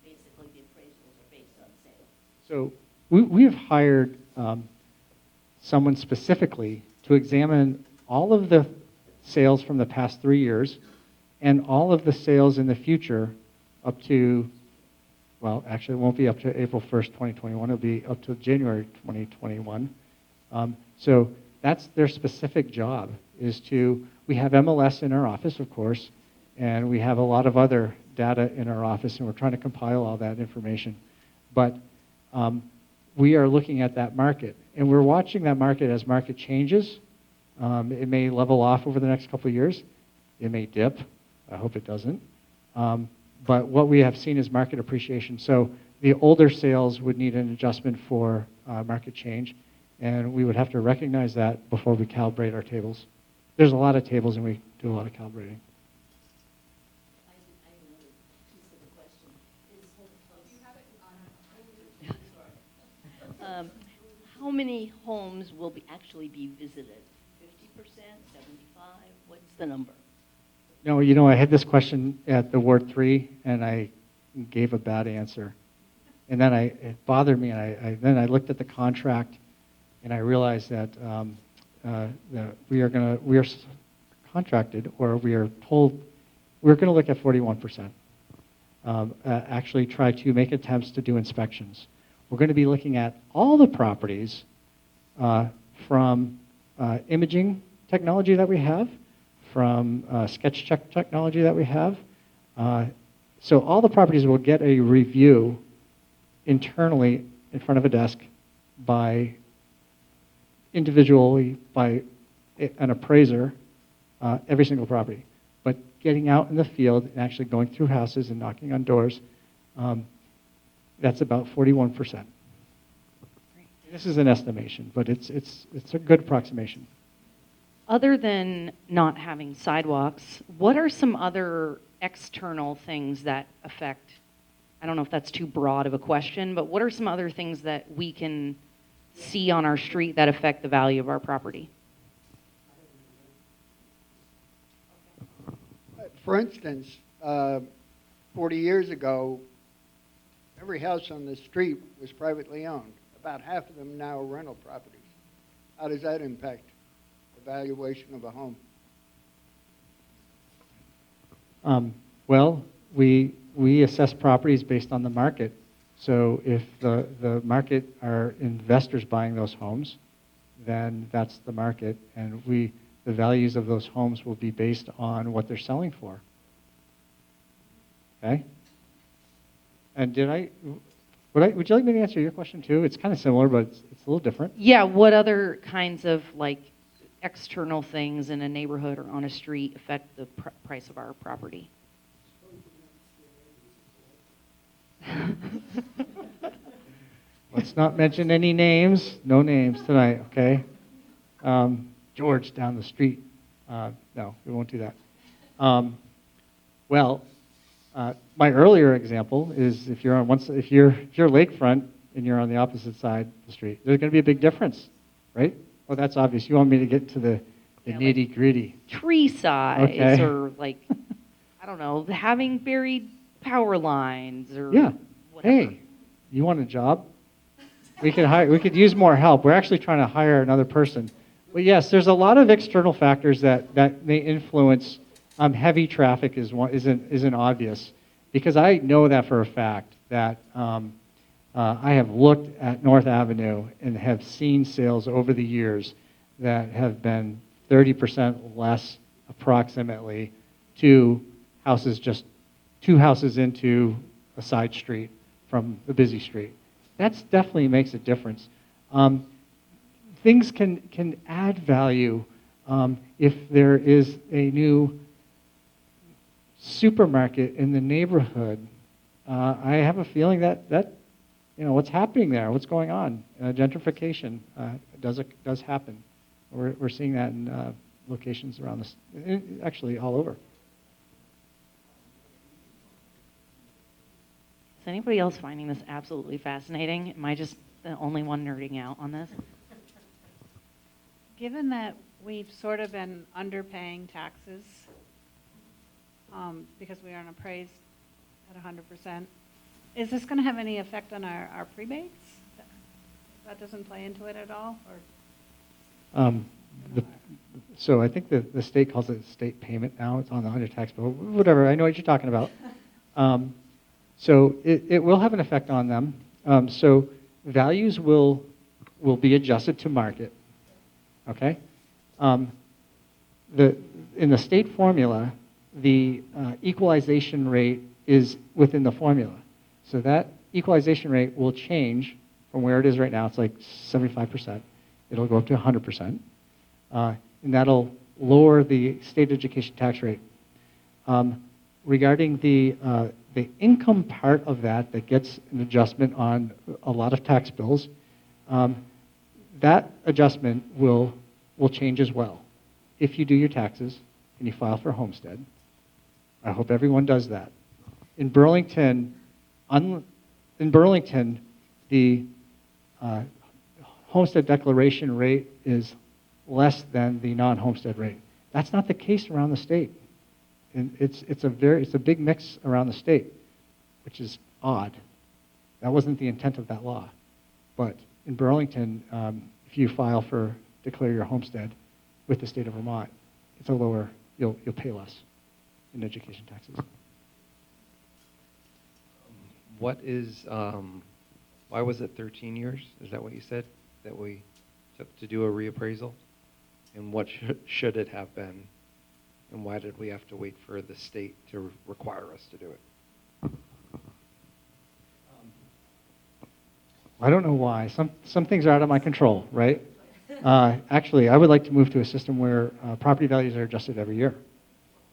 Basically, the appraisals are based on sales. So we have hired someone specifically to examine all of the sales from the past 3 years and all of the sales in the future up to, well, actually it won't be up to April 1st, 2021. It'll be up to January 2021. So that's their specific job, is to, we have MLS in our office, of course, and we have a lot of other data in our office, and we're trying to compile all that information. But we are looking at that market, and we're watching that market as market changes. It may level off over the next couple of years. It may dip. I hope it doesn't. But what we have seen is market appreciation. So the older sales would need an adjustment for market change, and we would have to recognize that before we calibrate our tables. There's a lot of tables, and we do a lot of calibrating. How many homes will actually be visited? 50%, 75? What's the number? No, I had this question at the Ward 3, and I gave a bad answer. And then it bothered me, and then I looked at the contract, and I realized that, that we are contracted, or we are told we're going to look at 41%. Actually try to make attempts to do inspections. We're going to be looking at all the properties from imaging technology that we have, from sketch check technology that we have. So all the properties will get a review internally in front of a desk by individually by an appraiser, every single property. But getting out in the field and actually going through houses and knocking on doors, that's about 41%. This is an estimation, but it's a good approximation. Other than not having sidewalks, what are some other external things that affect, I don't know if that's too broad of a question, but what are some other things that we can see on our street that affect the value of our property? For instance, 40 years ago, every house on the street was privately owned. About half of them now are rental properties. How does that impact the valuation of a home? Well, we assess properties based on the market. So if the market are investors buying those homes, then that's the market, and the values of those homes will be based on what they're selling for. Okay? And would you like me to answer your question too? It's kind of similar, but it's a little different. Yeah, what other kinds of external things in a neighborhood or on a street affect the price of our property? Let's not mention any names. No names tonight, okay? George down the street. No, we won't do that. My earlier example is if you're lakefront and you're on the opposite side of the street, there's going to be a big difference, right? Well, that's obvious. You want me to get to the nitty gritty. Tree size, okay. Or I don't know, having buried power lines or yeah. whatever. Hey, you want a job? We could use more help. We're actually trying to hire another person. But yes, there's a lot of external factors that may influence. Heavy traffic isn't obvious, because I know that for a fact that I have looked at North Avenue and have seen sales over the years that have been 30% less approximately to houses, just 2 houses into a side street from the busy street. That definitely makes a difference. Things can add value if there is a new supermarket in the neighborhood. I have a feeling that what's happening there, what's going on, gentrification does happen. We're seeing that in locations around this, actually all over. Is anybody else finding this absolutely fascinating? Am I just the only one nerding out on this? Given that we've sort of been underpaying taxes because we aren't appraised at 100%, is this going to have any effect on our prebates? That doesn't play into it at all? Or? So I think the state calls it state payment now. It's on the under tax bill. Whatever. I know what you're talking about. So it will have an effect on them. So values will be adjusted to market. Okay. In the state formula, the equalization rate is within the formula. So that equalization rate will change from where it is right now. It's like 75%. It'll go up to 100%. And that'll lower the state education tax rate. Regarding the income part of that gets an adjustment on a lot of tax bills, that adjustment will change as well. If you do your taxes and you file for homestead, I hope everyone does that. In Burlington, the homestead declaration rate is less than the non-homestead rate. That's not the case around the state. And it's a big mix around the state, which is odd. That wasn't the intent of that law. But in Burlington, if you declare your homestead with the state of Vermont, it's a lower, you'll pay less in education taxes. What is, why was it 13 years? Is that what you said? That we took to do a reappraisal? And what should it have been? And why did we have to wait for the state to require us to do it? I don't know why. Some things are out of my control, right? Actually, I would like to move to a system where property values are adjusted every year.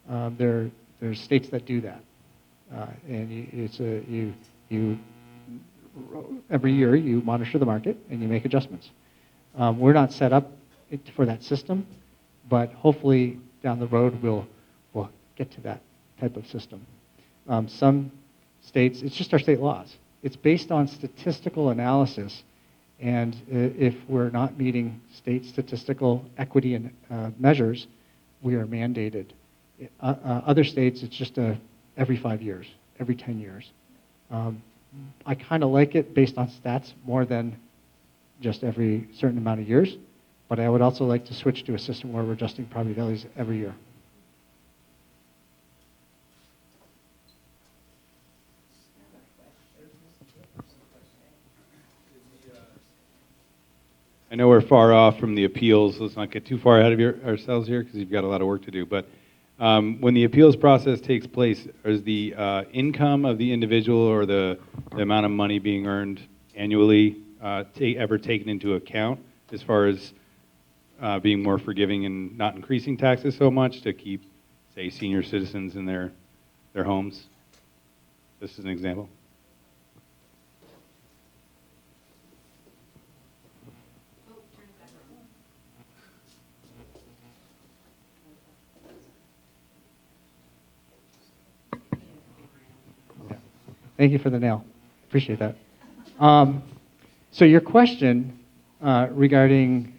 There's states that do that, and every year you monitor the market and you make adjustments. We're not set up for that system, but hopefully down the road we'll get to that type of system. Some states, it's just our state laws. It's based on statistical analysis, and if we're not meeting state statistical equity and measures, we are mandated. Other states, it's just every 5 years, every 10 years. I kind of like it based on stats more than just every certain amount of years, but I would also like to switch to a system where we're adjusting property values every year. I know we're far off from the appeals. Let's not get too far ahead of ourselves here because you've got a lot of work to do. But when the appeals process takes place, is the income of the individual or the amount of money being earned annually ever taken into account as far as being more forgiving and not increasing taxes so much to keep, say, senior citizens in their homes? This is an example. Thank you for the nail. Appreciate that. So your question regarding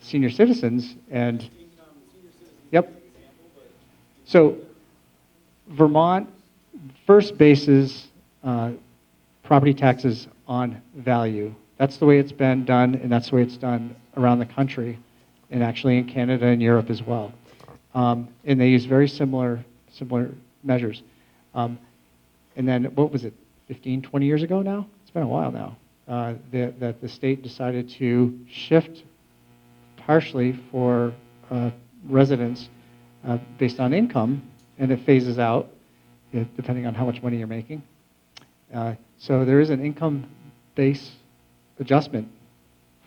senior citizens and yep. So Vermont first bases property taxes on value. That's the way it's been done, and that's the way it's done around the country, and actually in Canada and Europe as well. And they use very similar measures. And then, what was it, 15, 20 years ago now? It's been a while now, that the state decided to shift partially for residents based on income, and it phases out depending on how much money you're making. So there is an income base adjustment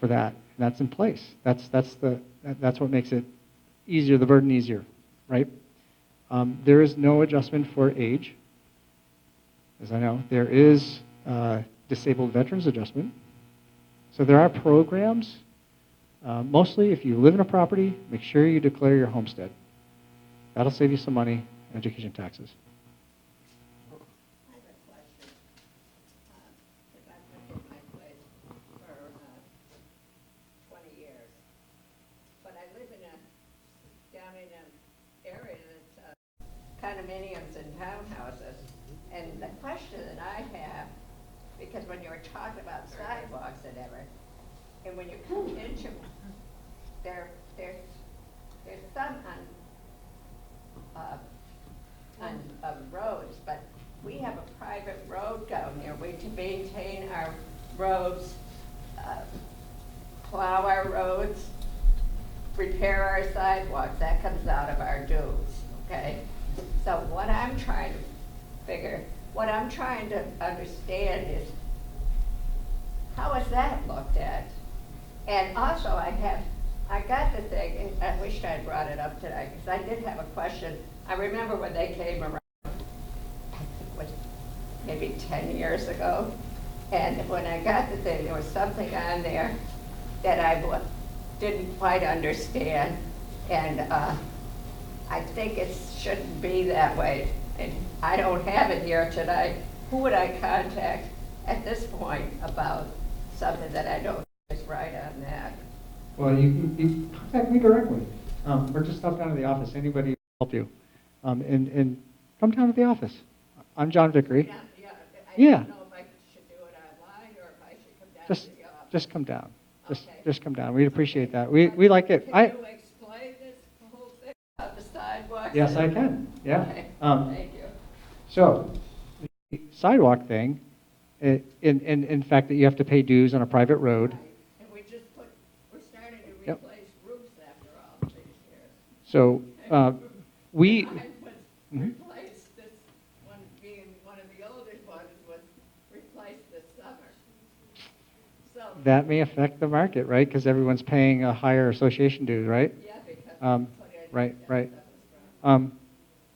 for that, and that's in place. That's what makes it easier, the burden easier, right? There is no adjustment for age. As I know, there is disabled veterans adjustment. So there are programs. Mostly, if you live in a property, make sure you declare your homestead. That'll save you some money in education taxes. because when you were talking about sidewalks and everything, and when you come into, there's some on roads, but we have a private road down there. We to maintain our roads, plow our roads, repair our sidewalks. That comes out of our dues, okay? So what I'm trying to understand is, how is that looked at? And also I got the thing, and I wished I had brought it up today, because I did have a question. I remember when they came around, I think it was maybe 10 years ago, and when I got the thing, there was something on there that I didn't quite understand, and I think it shouldn't be that way. And I don't have it here tonight. Who would I contact at this point about something that I don't is right on that? Well, you contact me directly, or just stop down to the office. Anybody will help you. And come down to the office. I'm John Vickery. Yeah. I don't know if I should do it online or if I should come down to the office. Just come down. Just come down. We'd appreciate that. We like it. Can you explain this whole thing about the sidewalks? Yes, I can. Yeah. Okay. Thank you. So, the sidewalk thing, in fact, that you have to pay dues on a private road. And we're starting to replace roofs after all these years. So, we. Mine was replaced, this one being one of the oldest ones was replaced this summer. So. That may affect the market, right? Because everyone's paying a higher association dues, right? Yeah, because right.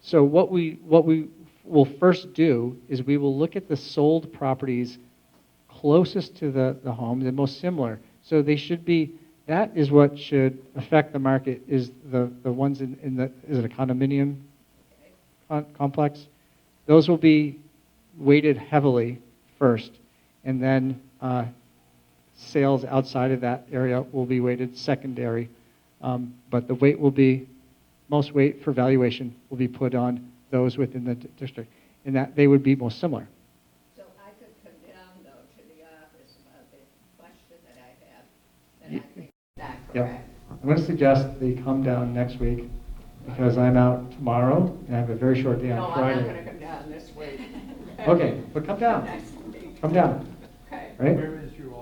So what we will first do is we will look at the sold properties closest to the home, the most similar. So they should be. That is what should affect the market. Is the ones in the, is it a condominium complex? Those will be weighted heavily first, and then sales outside of that area will be weighted secondary. But the weight will be, most weight for valuation will be put on those within the district, and that they would be most similar. So I could come down, though, to the office about the question that I have, that I think is not correct. I'm going to suggest that you come down next week, because I'm out tomorrow, and I have a very short day on Friday. No, I'm not going to come down this week. Okay, but come down. Next week. Come down. Okay. Right? Where is your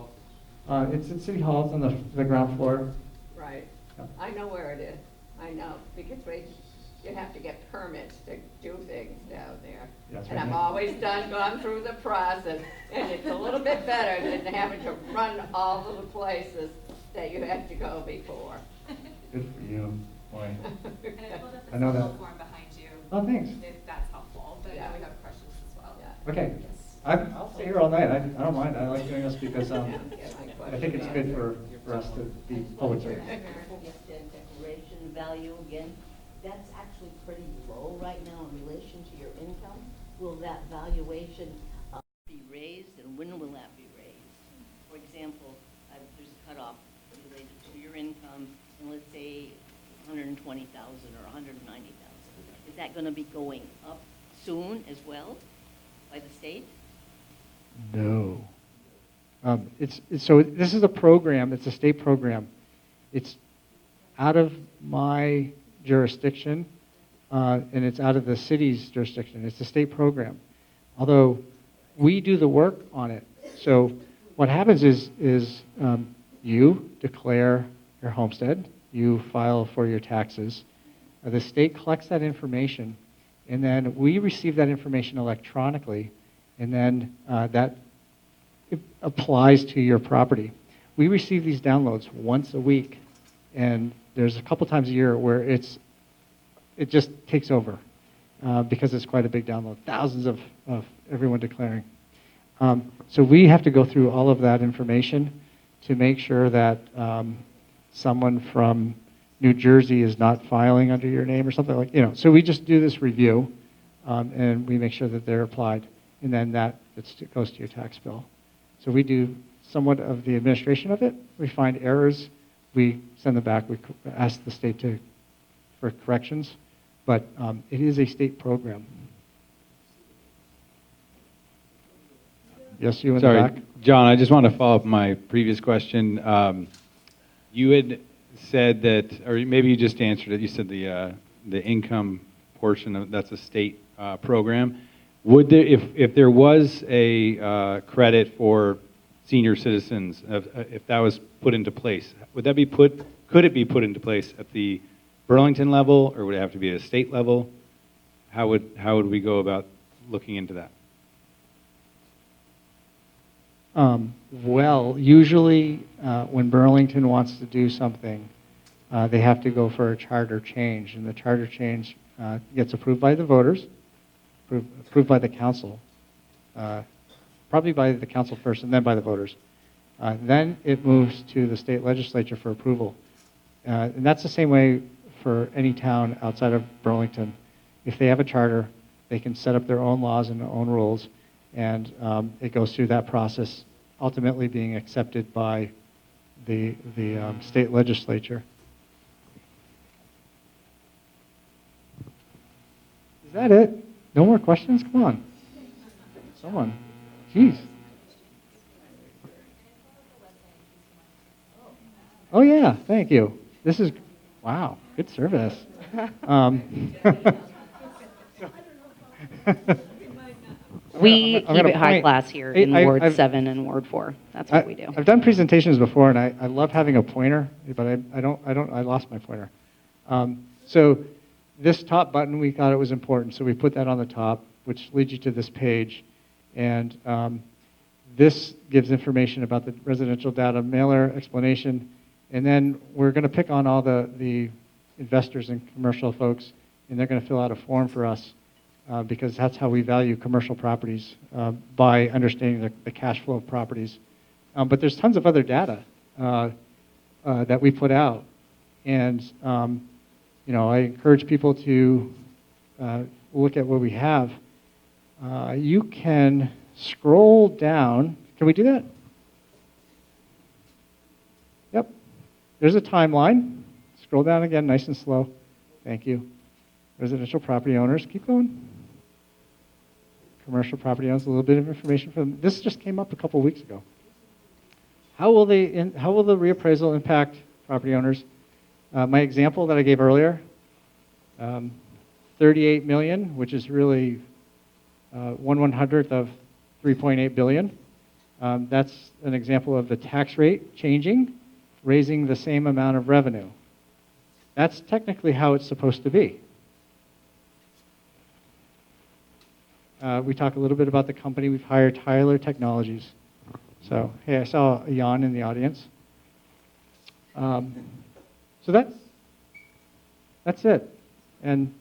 office? It's in City Hall. It's on the ground floor. Right. I know where it is. I know, because you have to get permits to do things down there. That's And right. I've always gone through the process, and it's a little bit better than having to run all of the places that you have to go before. Good for you, boy. I I know that. form behind you. Oh, thanks. If that's helpful, but Yeah. we have questions as well. Okay. I'll stay here all night. I don't mind. I like doing this because I think it's good for us to be public service. Declaration value again, that's actually pretty low right now in relation to your income. Will that valuation be raised, and when will that be raised? For example, there's a cutoff related to your income, and let's say 120,000 or 190,000. Is that going to be going up soon as well by the state? No. So this is a program. It's a state program. It's out of my jurisdiction, and it's out of the city's jurisdiction. It's a state program. Although we do the work on it. So what happens is you declare your homestead, you file for your taxes. The state collects that information, and then we receive that information electronically, and then that applies to your property. We receive these downloads once a week, and there's a couple times a year where it just takes over because it's quite a big download, thousands of everyone declaring. So we have to go through all of that information to make sure that someone from New Jersey is not filing under your name or something like, so we just do this review, and we make sure that they're applied, and then that goes to your tax bill. So we do somewhat of the administration of it. We find errors, we send them back, we ask the state for corrections, but it is a state program. Yes, you in the Sorry, back. John, I just want to follow up my previous question. You had said that, or maybe you just answered it, you said the income portion of, that's a state program. Would there, if there was a credit for senior citizens, if that was put into place, would that be could it be put into place at the Burlington level, or would it have to be at a state level? How would we go about looking into that? Well, usually when Burlington wants to do something, they have to go for a charter change, and the charter change gets approved by the voters, approved by the council, probably by the council first and then by the voters. Then it moves to the state legislature for approval. And that's the same way for any town outside of Burlington. If they have a charter, they can set up their own laws and their own rules, and it goes through that process, ultimately being accepted by the state legislature. Is that it? No more questions? Come on. Someone. Jeez. Oh, yeah. Thank you. This is, wow, good service. We I'm keep gonna it high point- class here Hey, in Ward 7 and Ward 4. That's what we do. I've done presentations before, and I love having a pointer, but I lost my pointer. So this top button, we thought it was important, so we put that on the top, which leads you to this page. And this gives information about the residential data mailer explanation. And then we're going to pick on all the investors and commercial folks, and they're going to fill out a form for us because that's how we value commercial properties, by understanding the cash flow of properties. But there's tons of other data that we put out. And I encourage people to look at what we have. You can scroll down. Can we do that? Yep. There's a timeline. Scroll down again, nice and slow. Thank you. Residential property owners. Keep going. Commercial property owners. A little bit of information from this just came up a couple weeks ago. How will the reappraisal impact property owners? My example that I gave earlier, 38 million, which is really 1/100th of 3.8 billion. That's an example of the tax rate changing, raising the same amount of revenue. That's technically how it's supposed to be. We talk a little bit about the company. We've hired Tyler Technologies. So, hey, I saw a yawn in the audience. So that's it. And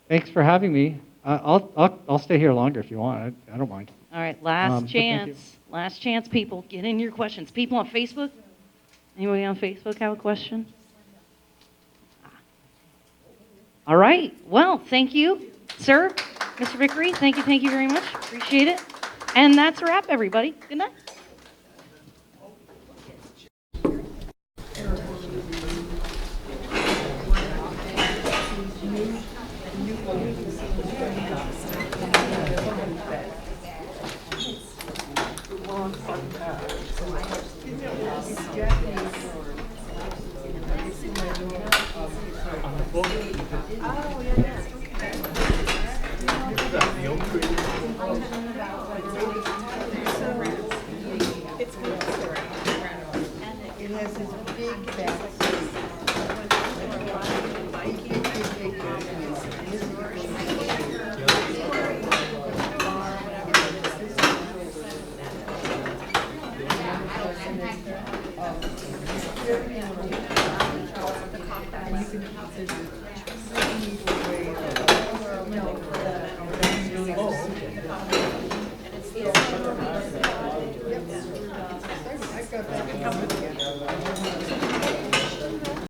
thanks for having me. I'll stay here longer if you want. I don't mind. All right, last but thank you. chance. Last chance, people. Get in your questions. People on Facebook? Anybody on Facebook have a question? All right. Well, thank you, sir. Mr. Vickery, thank you very much. Appreciate it. And that's a wrap, everybody. Good night. It has this big back. You can